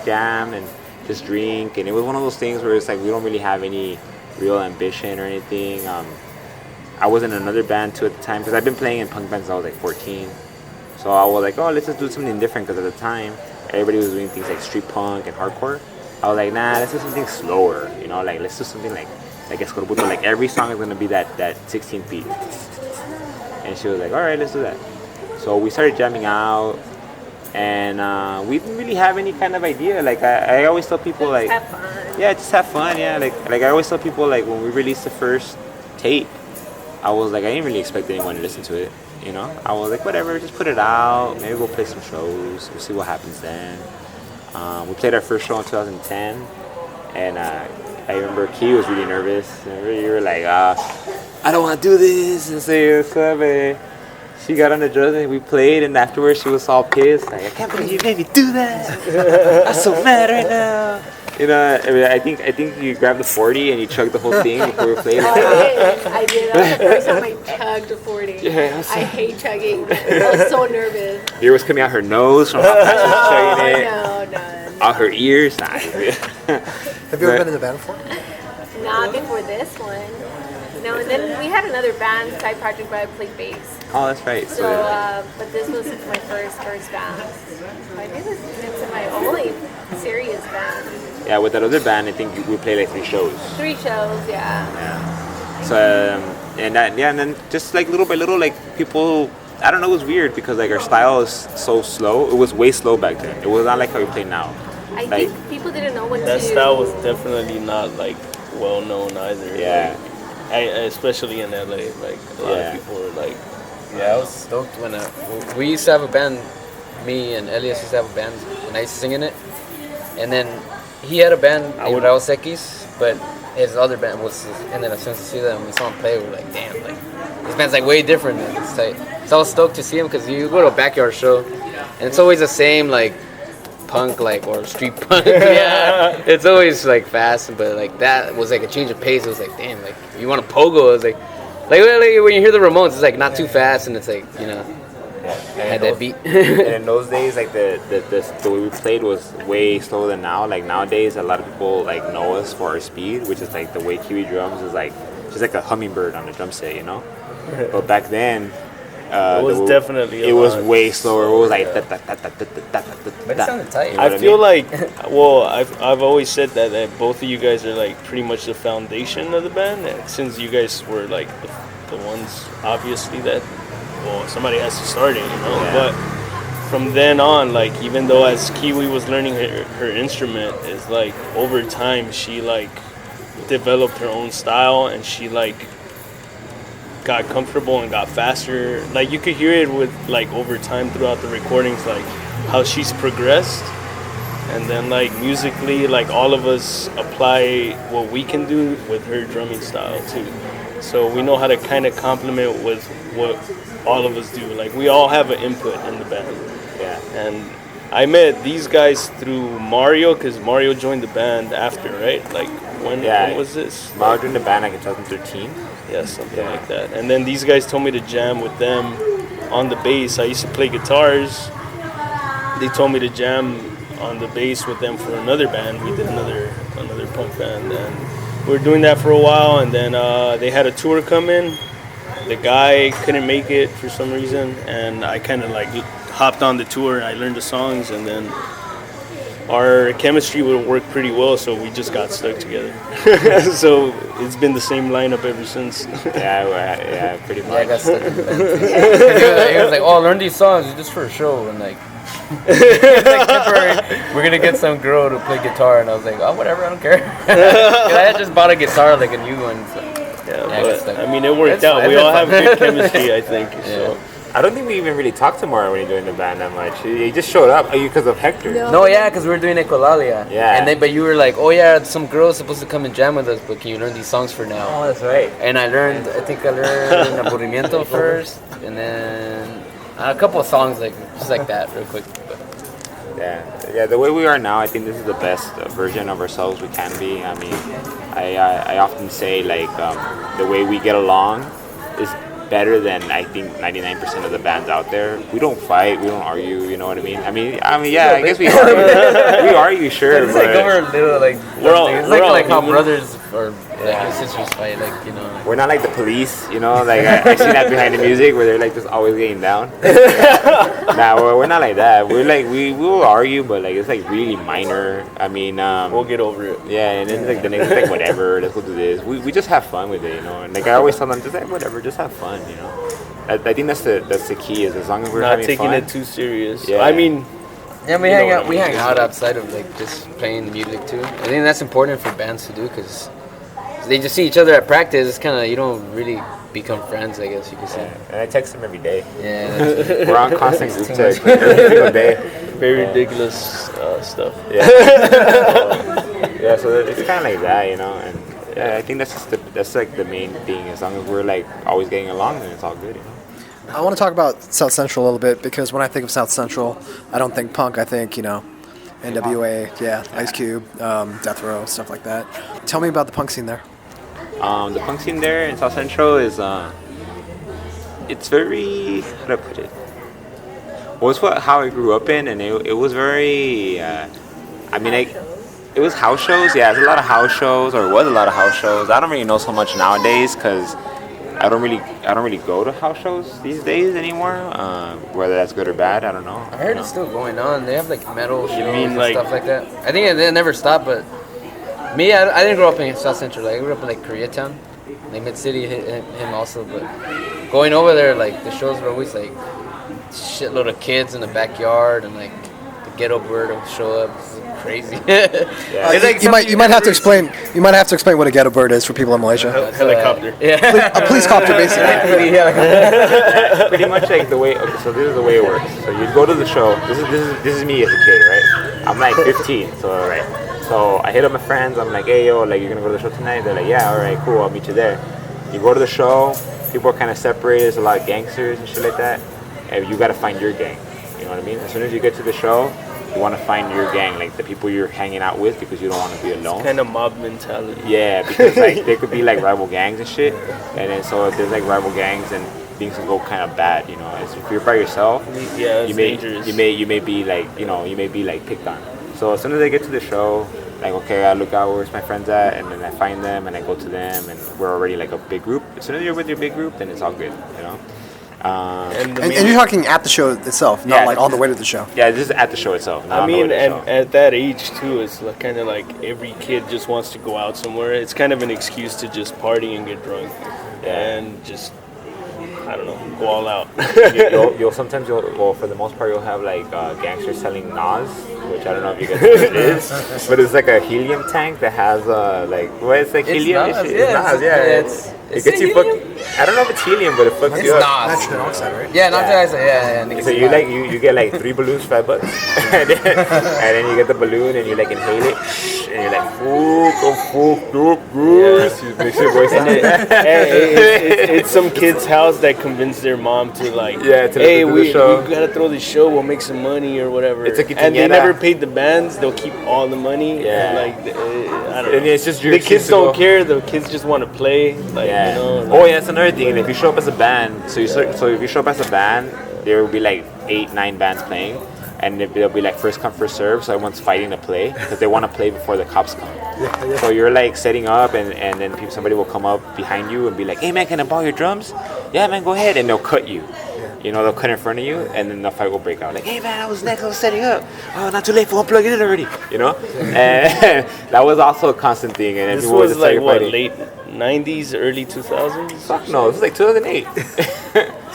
Speaker 7: jam and just drink. And it was one of those things where it's like, we don't really have any real ambition or anything. I was in another band too at the time, because I've been playing in punk bands since I was like 14. So I was like, oh, let's just do something different, because at the time, everybody was doing things like street punk and hardcore. I was like, nah, let's do something slower, you know, like let's do something like Escorbuto, like every song is gonna be that 16 beat. And she was like, all right, let's do that. So we started jamming out, and we didn't really have any kind of idea. Like I always tell people, like,
Speaker 8: Have fun.
Speaker 7: yeah, just have fun, yeah. Like I always tell people, like when we released the first tape, I was like, I didn't really expect anyone to listen to it, you know. I was like, whatever, just put it out. Maybe we'll play some shows. We'll see what happens then. We played our first show in 2010, and I remember Key was really nervous. You were like, I don't want to do this, and say what's up, eh? She got on the drums and we played, and afterwards she was all pissed. Like, I can't believe you made me do that. I'm so mad right now. You know, I mean, I think you grabbed the 40 and you chugged the whole thing before we played.
Speaker 8: I did. That was the first time I chugged a 40.
Speaker 7: Yeah,
Speaker 8: I hate chugging. I was so nervous.
Speaker 7: Beer was coming out her nose from how fast she was chugging it.
Speaker 8: No.
Speaker 7: Out her ears. Nah.
Speaker 4: Have you ever been in the band before?
Speaker 8: Not before this one. No, and then we had another band, side project, where I played bass.
Speaker 7: Oh, that's right.
Speaker 8: So, but this was my first band. I think it's my only serious band.
Speaker 7: Yeah, with that other band, I think we played like 3 shows.
Speaker 8: 3 shows, yeah.
Speaker 7: So, and then just like little by little, like people, I don't know, it was weird because like our style is so slow. It was way slow back then. It was not like how we play now.
Speaker 8: I
Speaker 7: Like,
Speaker 8: think people didn't know what to do.
Speaker 6: That style was definitely not like well known either.
Speaker 7: Yeah.
Speaker 6: Especially in LA, like a lot of people were like,
Speaker 5: Yeah, I was stoked when we used to have a band. Me and Elias used to have a band, and I used to sing in it. And then he had a band named Seventies, but his other band was Genaracion Suicida, and we saw him play. We were like, damn, like this band's like way different. Man. It's tight. So I was stoked to see him because you go to a backyard show, and it's always the same like punk like or street punk. Yeah, it's always like fast, but like that was like a change of pace. It was like, damn, like you want a pogo? It was like when you hear the Ramones, it's like not too fast, and it's like, you know, had that beat.
Speaker 7: And in those days, like the way we played was way slower than now. Like nowadays, a lot of people like know us for our speed, which is like the way Kiwi drums is like just like a hummingbird on a drum set, you know. But back then,
Speaker 6: it was definitely
Speaker 7: it was way slower. It was like
Speaker 5: But it sounded tight.
Speaker 6: I feel like, well, I've always said that both of you guys are like pretty much the foundation of the band, since you guys were like the ones obviously that, well, somebody has to start it, you know.
Speaker 7: Yeah.
Speaker 6: But from then on, like even though as Kiwi was learning her instrument, it's like over time she like developed her own style, and she like got comfortable and got faster. Like you could hear it with like over time throughout the recordings, like how she's progressed. And then like musically, like all of us apply what we can do with her drumming style too. So we know how to kind of complement with what all of us do. Like we all have an input in the band.
Speaker 7: Yeah.
Speaker 6: And I met these guys through Mario, because Mario joined the band after, right? Like when was this?
Speaker 7: Mario joined the band like in 2013.
Speaker 6: Yeah, something like that. And then these guys told me to jam with them on the bass. I used to play guitars. They told me to jam on the bass with them for another band. We did another punk band, and we were doing that for a while. And then they had a tour come in. The guy couldn't make it for some reason, and I kind of like hopped on the tour and I learned the songs, and then our chemistry would work pretty well, so we just got stuck together. So it's been the same lineup ever since.
Speaker 7: Yeah, pretty much.
Speaker 5: Yeah, I got stuck in the band. He was like, oh, learn these songs just for a show, and like It's like temporary. We're gonna get some girl to play guitar, and I was like, oh, whatever, I don't care. 'Cause I had just bought a guitar, like a new one. So.
Speaker 6: I mean, it worked out. We all have good chemistry, I think. So.
Speaker 7: I don't think we even really talked to Mario when he joined the band that much. He just showed up because of Hector.
Speaker 5: No, yeah, because we were doing Ecolalia.
Speaker 7: Yeah.
Speaker 5: And then, but you were like, oh yeah, some girl's supposed to come and jam with us, but can you learn these songs for now?
Speaker 7: Oh, that's right.
Speaker 5: And I learned Aburrimiento first, and then a couple of songs like just like that, real quick. But.
Speaker 7: Yeah. The way we are now, I think this is the best version of ourselves we can be. I mean, I often say like the way we get along is better than I think 99% of the bands out there. We don't fight, we don't argue. You know what I mean? I mean, yeah. I guess we argue. We argue, sure.
Speaker 5: It's like over a little like it's like how brothers or
Speaker 7: Yeah.
Speaker 5: sisters fight, like, you know.
Speaker 7: We're not like the police, you know. Like I see that behind the music where they're like just always getting down. Nah, we're not like that. We're like we will argue, but like it's like really minor. I mean,
Speaker 6: we'll get over it.
Speaker 7: Yeah, and then like the next like whatever, let's go do this. We just have fun with it, you know. And like I always tell them, just like whatever, just have fun, you know. I think that's the key is as long as we're
Speaker 6: not
Speaker 7: having
Speaker 6: taking
Speaker 7: fun.
Speaker 6: it too serious.
Speaker 7: Yeah.
Speaker 6: I mean.
Speaker 5: Yeah, we hang out outside of like just playing the music too. I think that's important for bands to do because they just see each other at practice. It's kind of, you don't really become friends, I guess you could say.
Speaker 7: And I text them every day.
Speaker 5: Yeah,
Speaker 7: we're on constant group text every single day.
Speaker 6: Very ridiculous stuff.
Speaker 7: Yeah. So it's kind of like that, you know. And yeah, I think that's like the main thing. As long as we're like always getting along, then it's all good, you know.
Speaker 4: I want to talk about South Central a little bit because when I think of South Central, I don't think punk. I think, you know, NWA, Ice Cube, Death Row, stuff like that. Tell me about the punk scene there.
Speaker 7: The punk scene there in South Central is it's very, how do I put it? Well, it's how I grew up in, and it was very. It was house shows. Yeah, there's a lot of house shows, or it was a lot of house shows. I don't really know so much nowadays because I don't really go to house shows these days anymore. Whether that's good or bad, I don't know.
Speaker 5: I heard it's still going on. They have like metal shows and
Speaker 6: like,
Speaker 5: stuff like that. I think they never stop. But me, I didn't grow up in South Central. Like, I grew up in like Koreatown, like Mid City. Him also, but going over there, like the shows were always like shitload of kids in the backyard, and like the ghetto bird would show up. Crazy. It's like
Speaker 4: you might have to explain. You might have to explain what a ghetto bird is for people in Malaysia.
Speaker 6: Helicopter.
Speaker 4: A police copter, basically.
Speaker 7: Pretty much like the way. Okay, so this is the way it works. So you go to the show. This is me as a kid, right? I'm like 15, so right. So I hit up my friends. I'm like, hey yo, like you're gonna go to the show tonight? They're like, yeah, all right, cool. I'll meet you there. You go to the show. People are kind of separated. There's a lot of gangsters and shit like that. And you gotta find your gang. You know what I mean? As soon as you get to the show, you want to find your gang, like the people you're hanging out with, because you don't want to be alone.
Speaker 6: It's kind of mob mentality.
Speaker 7: Yeah, because like there could be like rival gangs and shit, and then so if there's like rival gangs, and things can go kind of bad, you know. If you're by yourself,
Speaker 6: yeah,
Speaker 7: you may
Speaker 6: dangerous.
Speaker 7: you may be like, you know, you may be like picked on. So as soon as I get to the show, like okay, I look out where's my friends at, and then I find them and I go to them, and we're already like a big group. As soon as you're with your big group, then it's all good, you know.
Speaker 4: And you're talking at the show itself, not like on the way to the show.
Speaker 7: Yeah, just at the show itself.
Speaker 6: I mean, and at that age too, it's like, kind of like every kid just wants to go out somewhere. It's kind of an excuse to just party and get drunk, and just, I don't know, go all out.
Speaker 7: you'll sometimes well, for the most part, you'll have like gangsters selling Nas, which I don't know if you guys know what it is, but it's like a helium tank that has like it's like helium. It gets you fucked. I don't know if it's helium, but it fucks you up.
Speaker 4: Nitrogen oxide, right?
Speaker 5: Yeah, nitrogen oxide. Yeah.
Speaker 7: So you like you get like 3 balloons, $5, and then you get the balloon and you like inhale it, and you're like, you make your voice sound.
Speaker 6: It's some kid's house that convinced their mom to like, hey, we gotta throw this show, we'll make some money or whatever.
Speaker 7: It's a
Speaker 6: and they never paid the bands. They'll keep all the money.
Speaker 7: Yeah.
Speaker 6: And like, I don't know.
Speaker 7: And it's just
Speaker 6: the kids don't care. The kids just want to play. Like, you know, like,
Speaker 7: oh yeah, that's another thing. And if you show up as a band, so if you show up as a band, there will be like 8-9 bands playing, and they'll be like first come first serve. So everyone's fighting to play because they want to play before the cops come. So you're like setting up, and then somebody will come up behind you and be like, hey man, can I borrow your drums? Yeah man, go ahead, and they'll cut you. You know, they'll cut in front of you, and then the fight will break out. Like, hey man, I was setting up. Oh, not too late for unplugging it already. You know, and that was also a constant thing. And
Speaker 6: this was like what, late 90s, early 2000s.
Speaker 7: Fuck no, it was like 2008.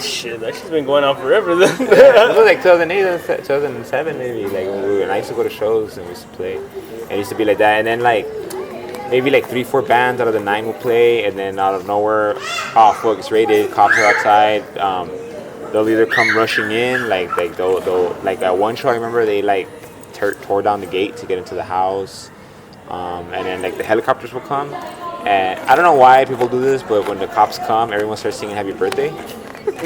Speaker 6: Shit, that shit's been going on forever then.
Speaker 7: It was like 2008, 2007 maybe. Like when and I used to go to shows and we used to play. And it used to be like that. And then like maybe like 3-4 bands out of the 9 will play, and then out of nowhere, oh fuck, it's raided. Cops are outside. They'll either come rushing in, like they'll like at one show I remember they like tore down the gate to get into the house. And then like the helicopters will come, and I don't know why people do this, but when the cops come, everyone starts singing "Happy Birthday." First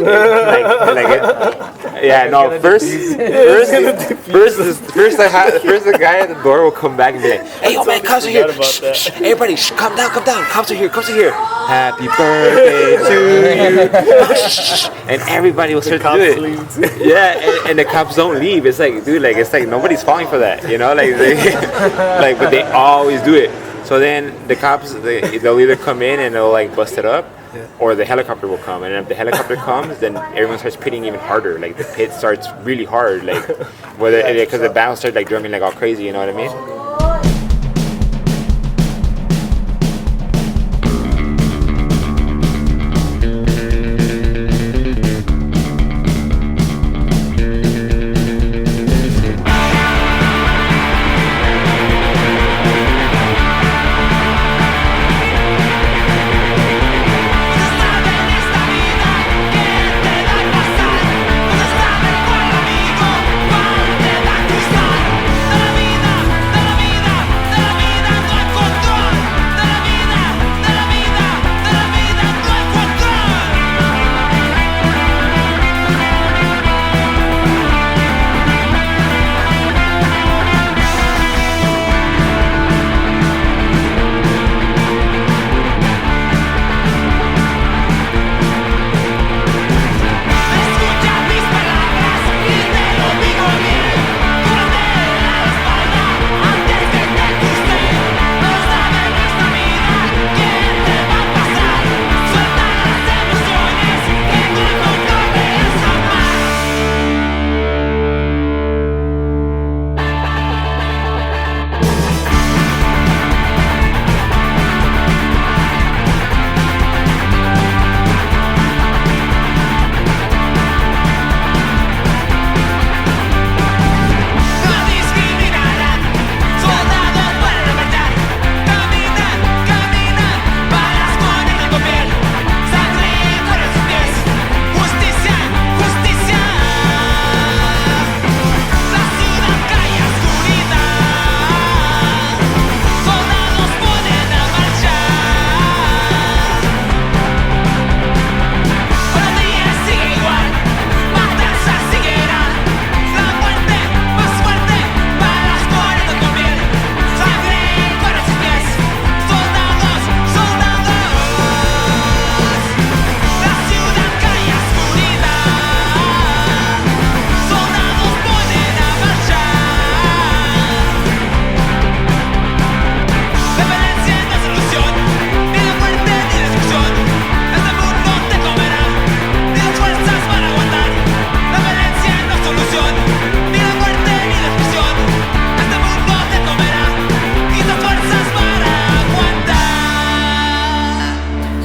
Speaker 7: the guy at the door will come back and be like, "Hey, yo, man, cops are here! Shh, everybody, calm down, cops are here, Happy birthday to you!" And everybody will start to do it. Yeah, and the cops don't leave. It's like, dude, like it's like nobody's falling for that, you know? Like, but they always do it. So then the cops, they'll either come in and they'll like bust it up. Yeah. Or the helicopter will come, and if the helicopter comes, then everyone starts pitting even harder. Like the pit starts really hard, like whether because the band will start like drumming like all crazy. You know what I mean?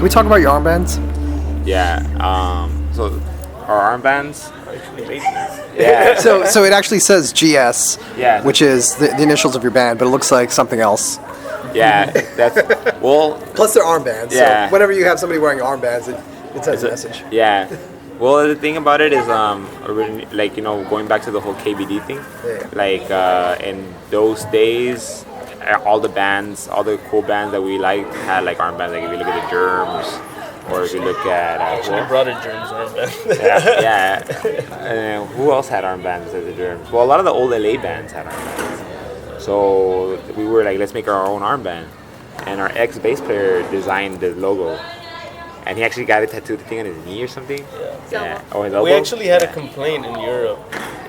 Speaker 4: we talk about your armbands?
Speaker 7: Yeah. So our armbands. Yeah.
Speaker 4: So it actually says GS.
Speaker 7: Yeah.
Speaker 4: Which is the initials of your band, but it looks like something else.
Speaker 7: Yeah. That's well.
Speaker 4: Plus they're armbands.
Speaker 7: Yeah.
Speaker 4: So whenever you have somebody wearing armbands, it sends a message.
Speaker 7: Yeah. Well, the thing about it is, like, you know, going back to the whole KBD thing, like, in those days, all the bands, all the cool bands that we liked had, like, armbands. Like, if you look at the Germs, or if you look at...
Speaker 6: Actually brought a Germs armband.
Speaker 7: yeah. Who else had armbands at the Germs? Well, a lot of the old LA bands had armbands. So we were like, let's make our own armband. And our ex-bass player designed the logo. And he actually got it tattooed, I think, on his knee or something. Yeah. Oh, his elbow?
Speaker 6: We actually had a complaint in Europe.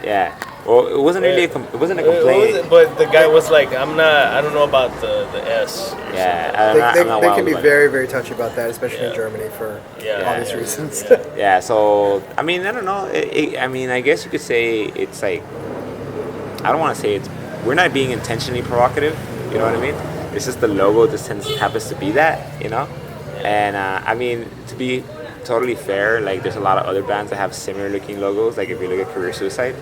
Speaker 7: Yeah. Well, it wasn't really a complaint.
Speaker 6: But the guy was like, I don't know about the S.
Speaker 7: Yeah.
Speaker 4: They can be very, very touchy about that, especially in Germany for obvious reasons.
Speaker 7: Yeah, so, I mean, I don't know. I mean, I guess you could say it's like, I don't want to say we're not being intentionally provocative, you know what I mean? It's just the logo just happens to be that, you know? And I mean, to be totally fair, like there's a lot of other bands that have similar looking logos. Like if you look at Career Suicide,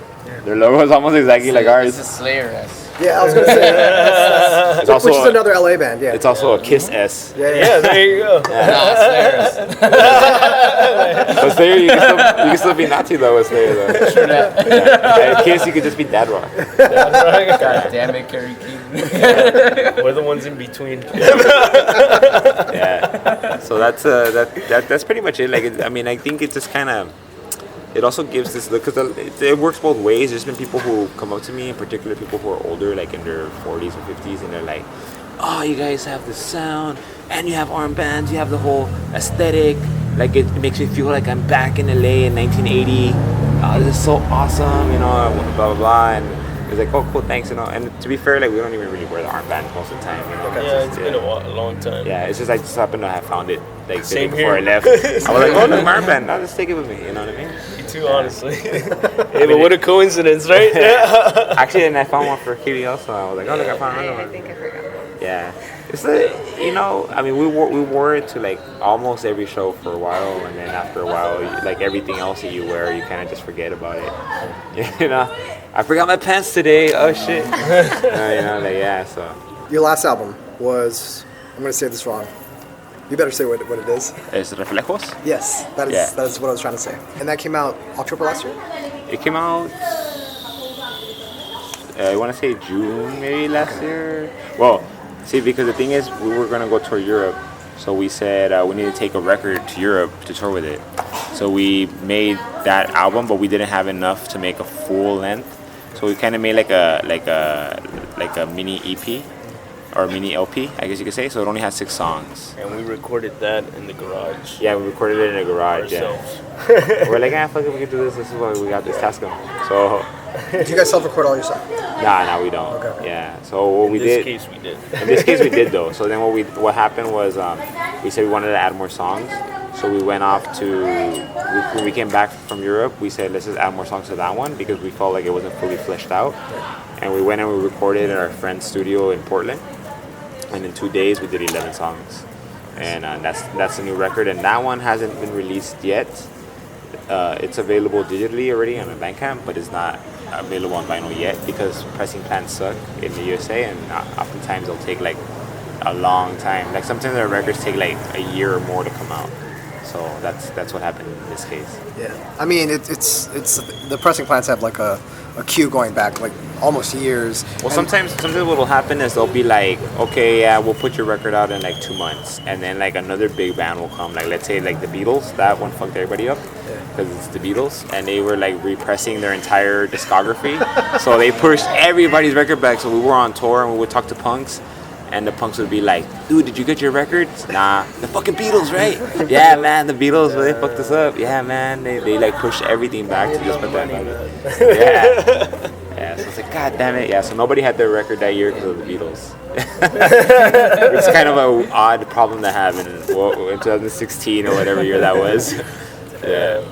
Speaker 7: their logo is almost exactly like ours.
Speaker 5: It's a Slayer S.
Speaker 4: Yeah, I was gonna say that.
Speaker 7: It's also
Speaker 4: Which is another LA band. Yeah.
Speaker 7: It's also a Kiss S.
Speaker 6: Yeah, there you go.
Speaker 5: Nah, Slayer S.
Speaker 7: But Slayer, you can still be Nazi though with Slayer though.
Speaker 5: True that.
Speaker 7: Yeah. And Kiss, you could just be Dad Rock.
Speaker 5: God damn it, Kerry King.
Speaker 6: We're the ones in between.
Speaker 7: Yeah. So that's pretty much it. Like, I mean, I think it just kind of. It also gives this look, because it works both ways. There's been people who come up to me, in particular people who are older, like in their 40s or 50s, and they're like, oh, you guys have the sound, and you have armbands, you have the whole aesthetic. Like, it makes me feel like I'm back in LA in 1980. Oh, this is so awesome, you know, blah, blah, blah. And it's like, oh, cool, thanks, you know. And to be fair, like, we don't even really wear the armbands most of the time, you know.
Speaker 6: Yeah, it's been a long time.
Speaker 7: Yeah, it's just I just happen to have found it, like, the day
Speaker 6: Same
Speaker 7: before
Speaker 6: here.
Speaker 7: I left. I was like, oh, look, my armband, I'll just take it with me, you know what I mean?
Speaker 6: Too, honestly. Hey, but what a coincidence, right? Yeah.
Speaker 7: Actually, and I found one for Kitty also. I was like, oh, look, I found another
Speaker 8: I
Speaker 7: one.
Speaker 8: think I forgot.
Speaker 7: Yeah. It's you know, I mean, we wore it to like almost every show for a while, and then after a while, like everything else that you wear, you kind of just forget about it. You know, I forgot my pants today. Oh shit. You know, like yeah. So.
Speaker 4: Your last album was. I'm gonna say this wrong. You better say what it is.
Speaker 7: Es Reflejos?
Speaker 4: Yes, that is what I was trying to say. And that came out October last year?
Speaker 7: It came out, I want to say June maybe last year. Well, see, because the thing is, we were going to go tour Europe. So we said we need to take a record to Europe to tour with it. So we made that album, but we didn't have enough to make a full length. So we kind of made like a mini EP. Or mini LP, I guess you could say. So it only has 6 songs.
Speaker 6: And we recorded that in the garage.
Speaker 7: Yeah, we recorded it in the garage.
Speaker 6: Ourselves.
Speaker 7: Yeah. We're like, fuck it, we can do this. This is why we got this task on. So.
Speaker 4: Do you guys self-record all your stuff?
Speaker 7: Nah, we don't.
Speaker 4: Okay.
Speaker 7: Yeah. So what we did.
Speaker 6: In this case, we did.
Speaker 7: In this case, we did though. So then what happened was we said we wanted to add more songs. So we went off to when we came back from Europe. We said let's just add more songs to that one because we felt like it wasn't fully fleshed out. And we went and we recorded at our friend's studio in Portland. And in 2 days, we did 11 songs, and that's a new record. And that one hasn't been released yet. It's available digitally already on a Bandcamp, but it's not available on vinyl yet because pressing plants suck in the USA, and oftentimes they'll take like a long time. Like sometimes their records take like a year or more to come out. So that's what happened in this case.
Speaker 4: Yeah, I mean it's the pressing plants have like a queue going back like almost years.
Speaker 7: Well, sometimes what will happen is they'll be like, okay, yeah, we'll put your record out in like 2 months, and then like another big band will come, like let's say like the Beatles. That one fucked everybody up because it's the Beatles, and they were like repressing their entire discography, so they pushed everybody's record back. So we were on tour and we would talk to punks. And the punks would be like, dude, did you get your records? Nah, the fucking Beatles, right? Yeah, man, the Beatles, they fucked us up. Yeah, man, they like pushed everything back to just put that back. Yeah. Yeah, so it's like, god damn it. Yeah, so nobody had their record that year because of the Beatles. It's kind of an odd problem to have in 2016 or whatever year that was. Yeah.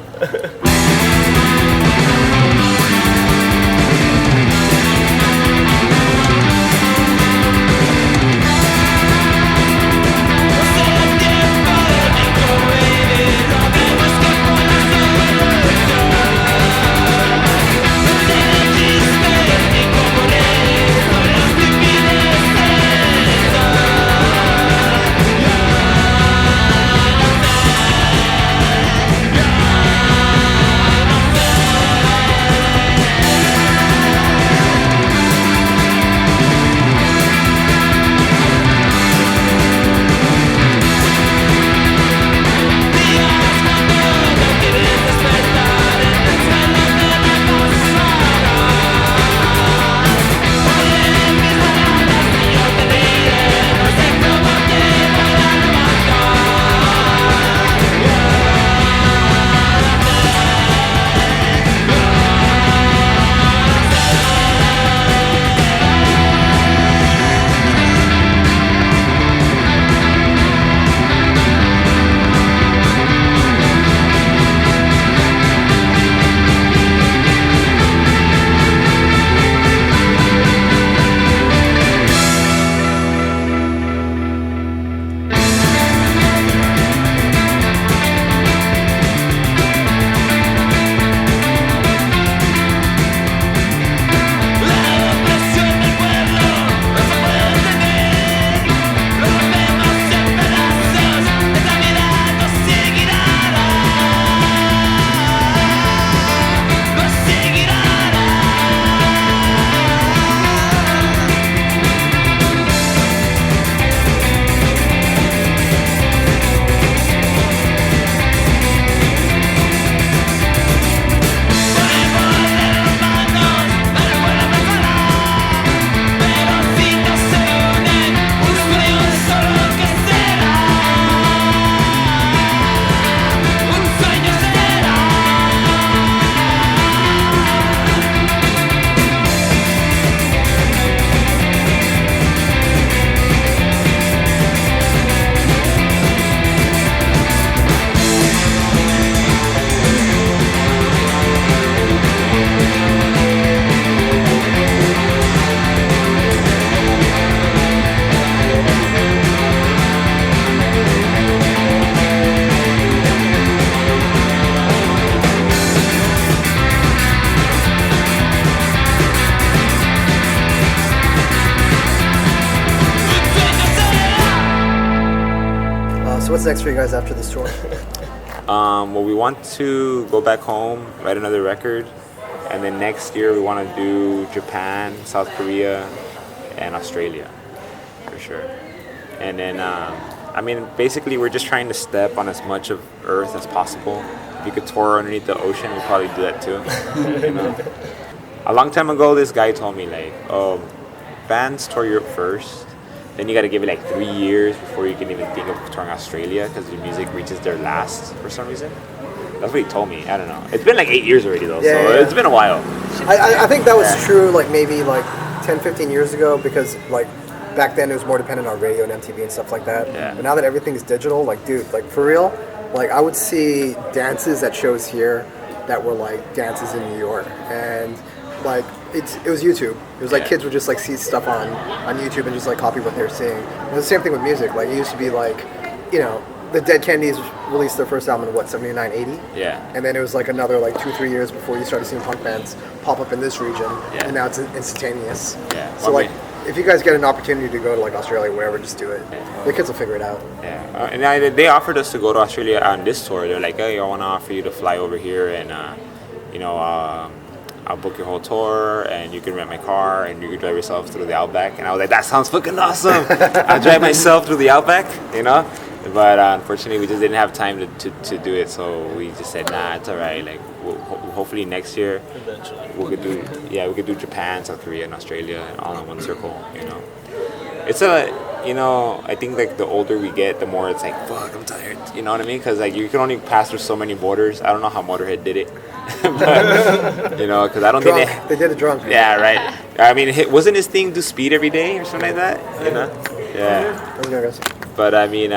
Speaker 4: So what's next for you guys after this tour?
Speaker 7: Well, we want to go back home, write another record, and then next year we want to do Japan, South Korea, and Australia, for sure. And then, I mean, basically we're just trying to step on as much of Earth as possible. If you could tour underneath the ocean, we'd probably do that too. You know? A long time ago, this guy told me, like, oh, bands tour Europe first, then you got to give it like 3 years before you can even think of touring Australia because your music reaches their last for some reason. That's what he told me. I don't know. It's been like 8 years already though, it's been a while.
Speaker 4: I think that was true like maybe like 10, 15 years ago because like back then it was more dependent on radio and MTV and stuff like that.
Speaker 7: Yeah.
Speaker 4: But now that everything's digital, like dude, like for real, like I would see dances at shows here that were like dances in New York and like it was YouTube. It was like kids would just like see stuff on YouTube and just like copy what they're seeing. And the same thing with music. Like it used to be like, you know, the Dead Kennedys released their first album in what, 79, 80?
Speaker 7: Yeah.
Speaker 4: And then it was like another like 2-3 years before you started seeing punk bands pop up in this region.
Speaker 7: Yeah.
Speaker 4: And now it's instantaneous.
Speaker 7: Yeah.
Speaker 4: So like if you guys get an opportunity to go to like Australia, wherever, just do it.
Speaker 7: Yeah.
Speaker 4: The kids will figure it out.
Speaker 7: Yeah. And they offered us to go to Australia on this tour. They're like, hey, I want to offer you to fly over here and, you know, I'll book your whole tour and you can rent my car and you can drive yourself through the Outback. And I was like, that sounds fucking awesome. I'll drive myself through the Outback, you know? But unfortunately, we just didn't have time to do it. So we just said, nah, it's all right. Like, hopefully next year, we could do Japan, South Korea, and Australia all in one circle, you know? You know, I think like the older we get, the more it's like, fuck, I'm tired. You know what I mean? Because like you can only pass through so many borders. I don't know how Motorhead did it, but you know, because I don't think
Speaker 4: they did it drunk.
Speaker 7: Yeah, right. I mean, wasn't his thing do speed every day or something like that? You know? Yeah. But I mean,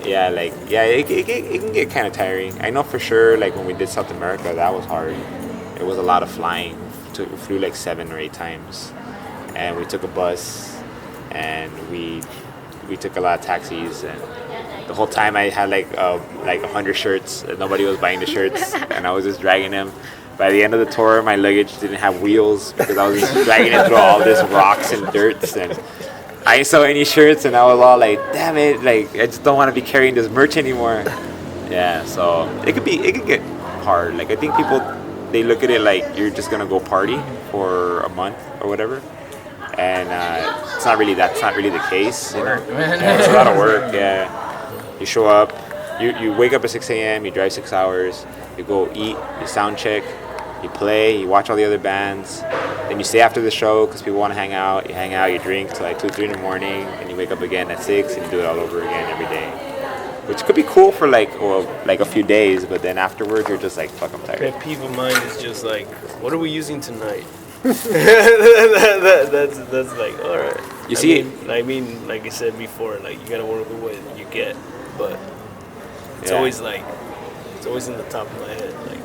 Speaker 7: it can get kind of tiring. I know for sure. Like when we did South America, that was hard. It was a lot of flying. We flew like 7 or 8 times, and we took a bus. And we took a lot of taxis, and the whole time I had like 100 shirts, and nobody was buying the shirts, and I was just dragging them. By the end of the tour, my luggage didn't have wheels because I was just dragging it through all this rocks and dirts, and I didn't sell any shirts, and I was all like, damn it, like I just don't want to be carrying this merch anymore. Yeah, so it could get hard. Like I think people, they look at it like you're just gonna go party for a month or whatever. And that's not really the case. You know? Yeah, it's a lot of work. Yeah, you show up, you wake up at 6 a.m. You drive 6 hours. You go eat, you sound check, you play, you watch all the other bands. Then you stay after the show because people want to hang out. You hang out, you drink till like 2, 3 in the morning, and you wake up again at 6 and you do it all over again every day. Which could be cool for like a few days, but then afterwards you're just like, fuck, I'm tired.
Speaker 6: Pet peeve of mine is just like, what are we using tonight? that's like all right. I mean, like I said before, like you gotta work with what you get, but it's always like it's always in the top of my head. Like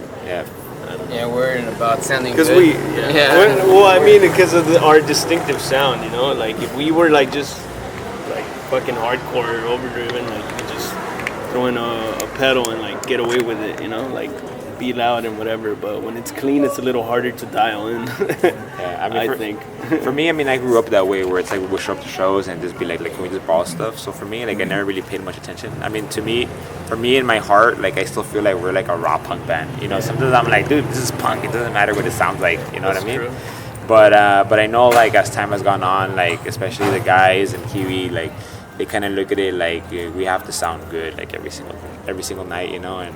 Speaker 5: worrying about sounding
Speaker 6: because
Speaker 5: good.
Speaker 6: I mean, because of our distinctive sound, you know. Like if we were like just like fucking hardcore overdriven, like you could just throw in a pedal and like get away with it, you know, like. Be loud and whatever, but when it's clean, it's a little harder to dial in.
Speaker 7: I mean,
Speaker 6: I think.
Speaker 7: For me, I mean, I grew up that way where it's like we would show up to shows and just be like, can we just borrow stuff? So for me, like, I never really paid much attention. I mean, for me in my heart, like, I still feel like we're like a raw punk band. You know, sometimes I'm like, dude, this is punk. It doesn't matter what it sounds like. You know what I mean? True. But I know, like, as time has gone on, like, especially the guys and Kiwi, like, they kind of look at it like we have to sound good, like, every single night, you know, and.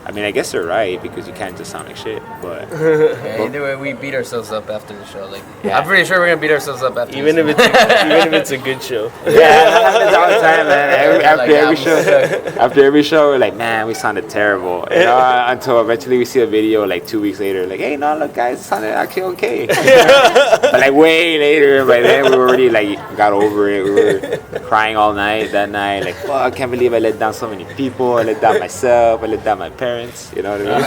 Speaker 7: I mean, I guess they're right because you can't just sound like shit. But
Speaker 5: either way, we beat ourselves up after the show. Like, I'm pretty sure we're gonna beat ourselves up after.
Speaker 6: Even if it's a good show.
Speaker 7: Yeah, that happens all the time, man. After every show, we're like, man, we sounded terrible. You know, until eventually we see a video like 2 weeks later, like, hey, no, look, guys, it sounded actually okay. But like way later, by then we already like got over it. We were crying all night that night. Like, fuck, I can't believe I let down so many people. I let down myself. I let down my parents. You know what I mean?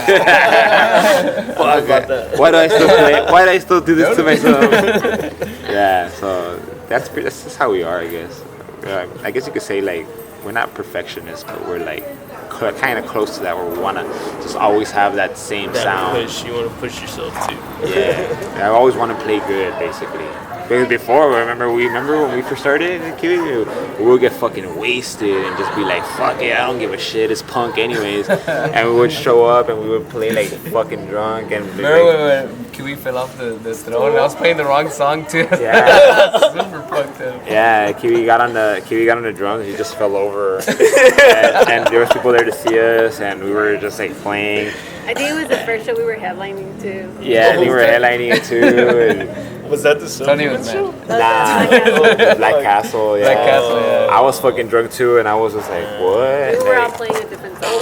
Speaker 7: Fuck, why do I still play? Why do I still do this to myself? Yeah, so that's just how we are, I guess. I guess you could say like we're not perfectionists, but we're like kind of close to that, where we want to just always have that same sound.
Speaker 6: You want to push yourself too.
Speaker 7: Yeah, I always want to play good, basically. Because before, remember when we first started, Kiwi, we would get fucking wasted and just be like, fuck it, I don't give a shit, it's punk anyways. And we would show up and we would play like fucking drunk and be
Speaker 5: Remember when Kiwi fell off the throne and I was playing the wrong song too?
Speaker 7: Yeah.
Speaker 5: Super fucked up.
Speaker 7: Yeah, Kiwi got on the drums and he just fell over. and there was people there to see us and we were just like playing.
Speaker 8: I think it was the first show we were headlining too.
Speaker 7: Yeah, we were headlining it too. And
Speaker 6: Was that the
Speaker 5: Tony was
Speaker 6: show?
Speaker 5: mad.
Speaker 7: nah, Black Castle, yeah.
Speaker 5: Black Castle, yeah.
Speaker 7: I was fucking drunk too and I was just like, what?
Speaker 8: We were all
Speaker 7: Like,
Speaker 8: playing a different song.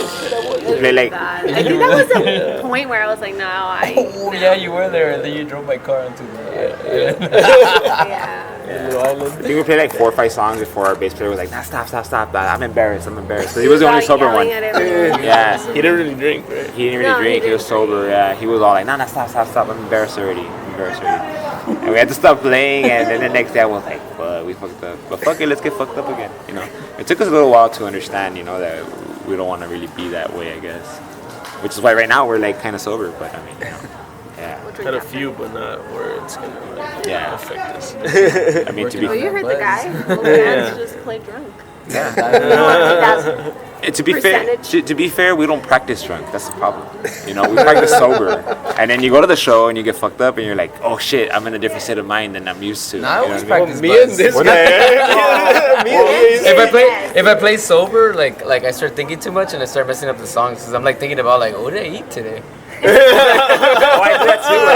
Speaker 7: we play like,
Speaker 8: I think that was the point where I was like, no,
Speaker 5: Oh yeah, you were there and then you drove my car into the
Speaker 8: yeah.
Speaker 7: I think we played like 4 or 5 songs before our bass player was like, nah, stop. I'm embarrassed. Because he was the only sober one. Yeah.
Speaker 6: He didn't really drink, right?
Speaker 7: He didn't really drink. He was sober. Yeah. He was all like, nah, stop. I'm embarrassed already. And we had to stop playing. And then the next day I was like, fuck, we fucked up. But fuck it, let's get fucked up again. You know. It took us a little while to understand, you know, that we don't want to really be that way, I guess. Which is why right now we're like kind of sober. But I mean, you know. Yeah.
Speaker 6: Had a few, but not where it's gonna like,
Speaker 7: Yeah.
Speaker 6: affect us.
Speaker 7: I mean, to be
Speaker 8: Well, you heard the guy. Well,
Speaker 6: Yeah.
Speaker 8: just play drunk.
Speaker 7: To be fair, to be fair, we don't practice drunk. That's the problem. You know, we practice sober, and then you go to the show and you get fucked up, and you're like, oh shit, I'm in a different state of mind than I'm used to.
Speaker 5: Nah, I
Speaker 7: You know
Speaker 5: always
Speaker 7: what I mean?
Speaker 5: practice
Speaker 6: Me and
Speaker 5: buzz.
Speaker 6: this guy. Me and
Speaker 5: If I play sober, like I start thinking too much and I start messing up the songs because I'm like thinking about like, what did I eat today?
Speaker 7: Oh, I do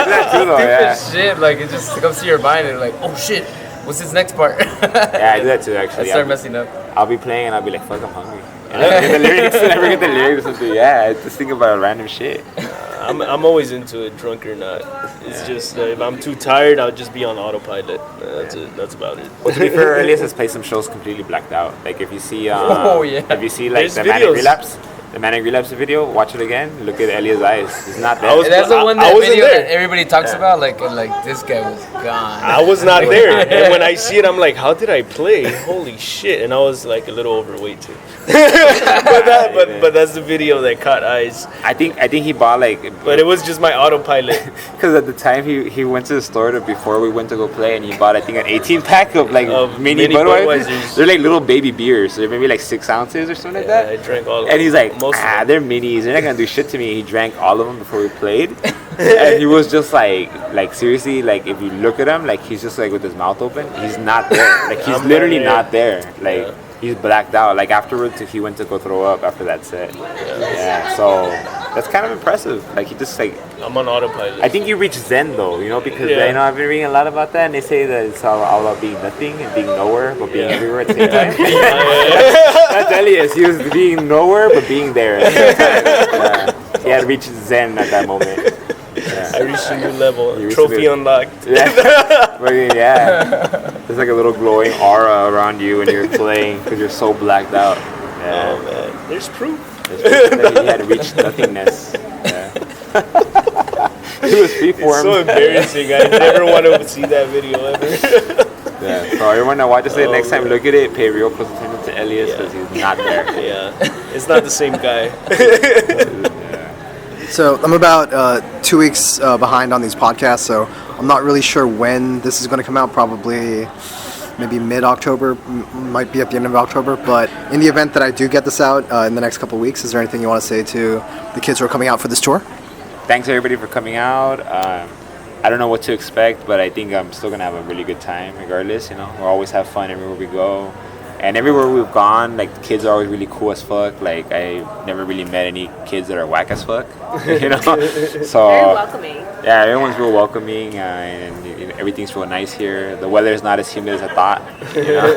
Speaker 7: that too, though. Yeah.
Speaker 5: Shit, like it just comes to your mind and like, oh shit, what's this next part?
Speaker 7: Yeah, I do that too.
Speaker 5: I
Speaker 7: Actually,
Speaker 5: start messing up.
Speaker 7: I'll be playing and I'll be like, fuck, I'm hungry. And I never get the lyrics or something. Yeah, I just think about random shit.
Speaker 6: I'm always into it, drunk or not. It's just if I'm too tired, I'll just be on autopilot. That's it. That's about it.
Speaker 7: Well, to be fair, Elias has played some shows completely blacked out. Like if you see, if you see like
Speaker 6: There's
Speaker 7: the Manic
Speaker 6: videos.
Speaker 7: Relapse. The Manic Relapse video, watch it again. Look at Elia's eyes. He's not there.
Speaker 6: I was-
Speaker 5: That's the one
Speaker 6: I
Speaker 5: that
Speaker 6: wasn't
Speaker 5: video
Speaker 6: there.
Speaker 5: that everybody talks about. Like this guy was gone.
Speaker 6: I was not there, and when I see it, I'm like, how did I play? Holy shit! And I was like a little overweight too. but that's the video that caught eyes.
Speaker 7: I think he bought like.
Speaker 6: But it was just my autopilot.
Speaker 7: Because at the time he went to the store before we went to go play, and he bought I think an 18-pack of like
Speaker 6: Of
Speaker 7: mini
Speaker 6: mini
Speaker 7: Budweisers.
Speaker 6: Budweisers.
Speaker 7: They're like little baby beers. So they're maybe like 6 ounces or something like that.
Speaker 6: I drank all.
Speaker 7: And he's like,
Speaker 6: most of them.
Speaker 7: they're minis. They're not gonna do shit to me. He drank all of them before we played, and he was just like seriously, like if you look at him, like he's just like with his mouth open. He's not there. Like he's
Speaker 6: I'm
Speaker 7: literally
Speaker 6: not
Speaker 7: not there. Like he's blacked out. Like afterwards, he went to go throw up after that set. Yeah. So that's kind of impressive. Like he just like.
Speaker 6: I'm on autopilot.
Speaker 7: I think you reach Zen though, you know, because
Speaker 6: Yeah.
Speaker 7: you know I've been reading a lot about that, and they say that it's all about being nothing and being nowhere, but being everywhere at the same time. That's Elias. He was being nowhere but being there at the same time. He had reached Zen at that moment.
Speaker 6: I reached a new level.
Speaker 7: You reached
Speaker 6: Trophy
Speaker 7: a-
Speaker 6: unlocked.
Speaker 7: Yeah, but yeah. There's like a little glowing aura around you when you're playing because you're so blacked out. Yeah.
Speaker 6: Oh man, there's proof.
Speaker 7: That he had reached nothingness. Yeah. He was
Speaker 6: It's
Speaker 7: freeform.
Speaker 6: so embarrassing. I never want to see that video ever.
Speaker 7: Yeah, so everyone that watches it next time, look at it, pay real close attention to Elias because he's not there.
Speaker 6: Yeah, it's not the same guy.
Speaker 4: So I'm about 2 weeks behind on these podcasts, so I'm not really sure when this is going to come out. Probably maybe mid-October, might be at the end of October. But in the event that I do get this out in the next couple of weeks, is there anything you want to say to the kids who are coming out for this tour?
Speaker 7: Thanks everybody for coming out. I don't know what to expect, but I think I'm still gonna have a really good time regardless. You know, we'll always have fun everywhere we go. And everywhere we've gone, like the kids are always really cool as fuck. Like I never really met any kids that are whack as fuck. You know, so
Speaker 8: Very welcoming.
Speaker 7: yeah, everyone's real welcoming, and you know, everything's real nice here. The weather is not as humid as I thought, you know?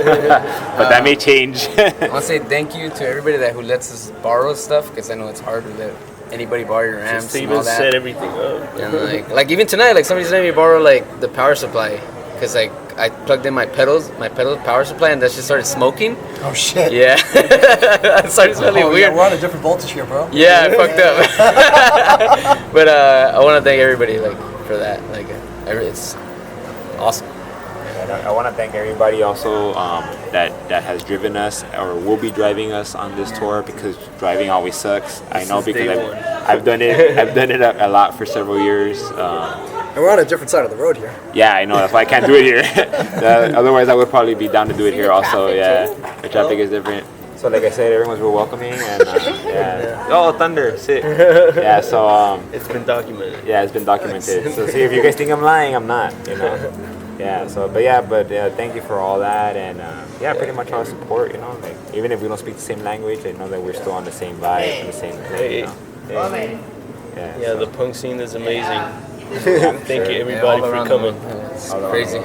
Speaker 7: But that may change.
Speaker 5: I want to say thank you to everybody who lets us borrow stuff because I know it's hard to let anybody borrow your amps
Speaker 6: Just to
Speaker 5: and all
Speaker 6: even
Speaker 5: that.
Speaker 6: set everything up.
Speaker 5: And like even tonight, like somebody's letting me borrow like the power supply because like I plugged in my pedal power supply and that just started smoking.
Speaker 4: Oh shit!
Speaker 5: Yeah, it started smelling weird.
Speaker 4: we're on a different voltage here, bro.
Speaker 5: Yeah, I fucked up. But I want to thank everybody like for that. Like it's awesome.
Speaker 7: And I want to thank everybody also that has driven us or will be driving us on this tour because driving always sucks. I know
Speaker 6: is
Speaker 7: because
Speaker 6: day one.
Speaker 7: I've done it. I've done it a lot for several years.
Speaker 4: And we're on a different side of the road here.
Speaker 7: Yeah, I know. That's why I can't do it here. Otherwise, I would probably be down to do it here also. Yeah, the traffic is different. So like I said, everyone's real welcoming and yeah. Oh, thunder, sick. Yeah, so
Speaker 6: it's been documented.
Speaker 7: Yeah, it's been documented. So see, if you guys think I'm lying, I'm not. You know. Yeah. So, but thank you for all that and pretty much all the support. You know, like even if we don't speak the same language, I know that we're still on the same vibe and the same thing. You know?
Speaker 6: Yeah, the punk scene is amazing. Thank you everybody for coming.
Speaker 5: It's crazy.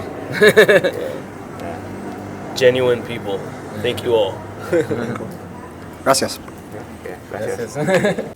Speaker 6: Genuine people. Thank you all.
Speaker 4: Gracias.
Speaker 7: Okay, gracias.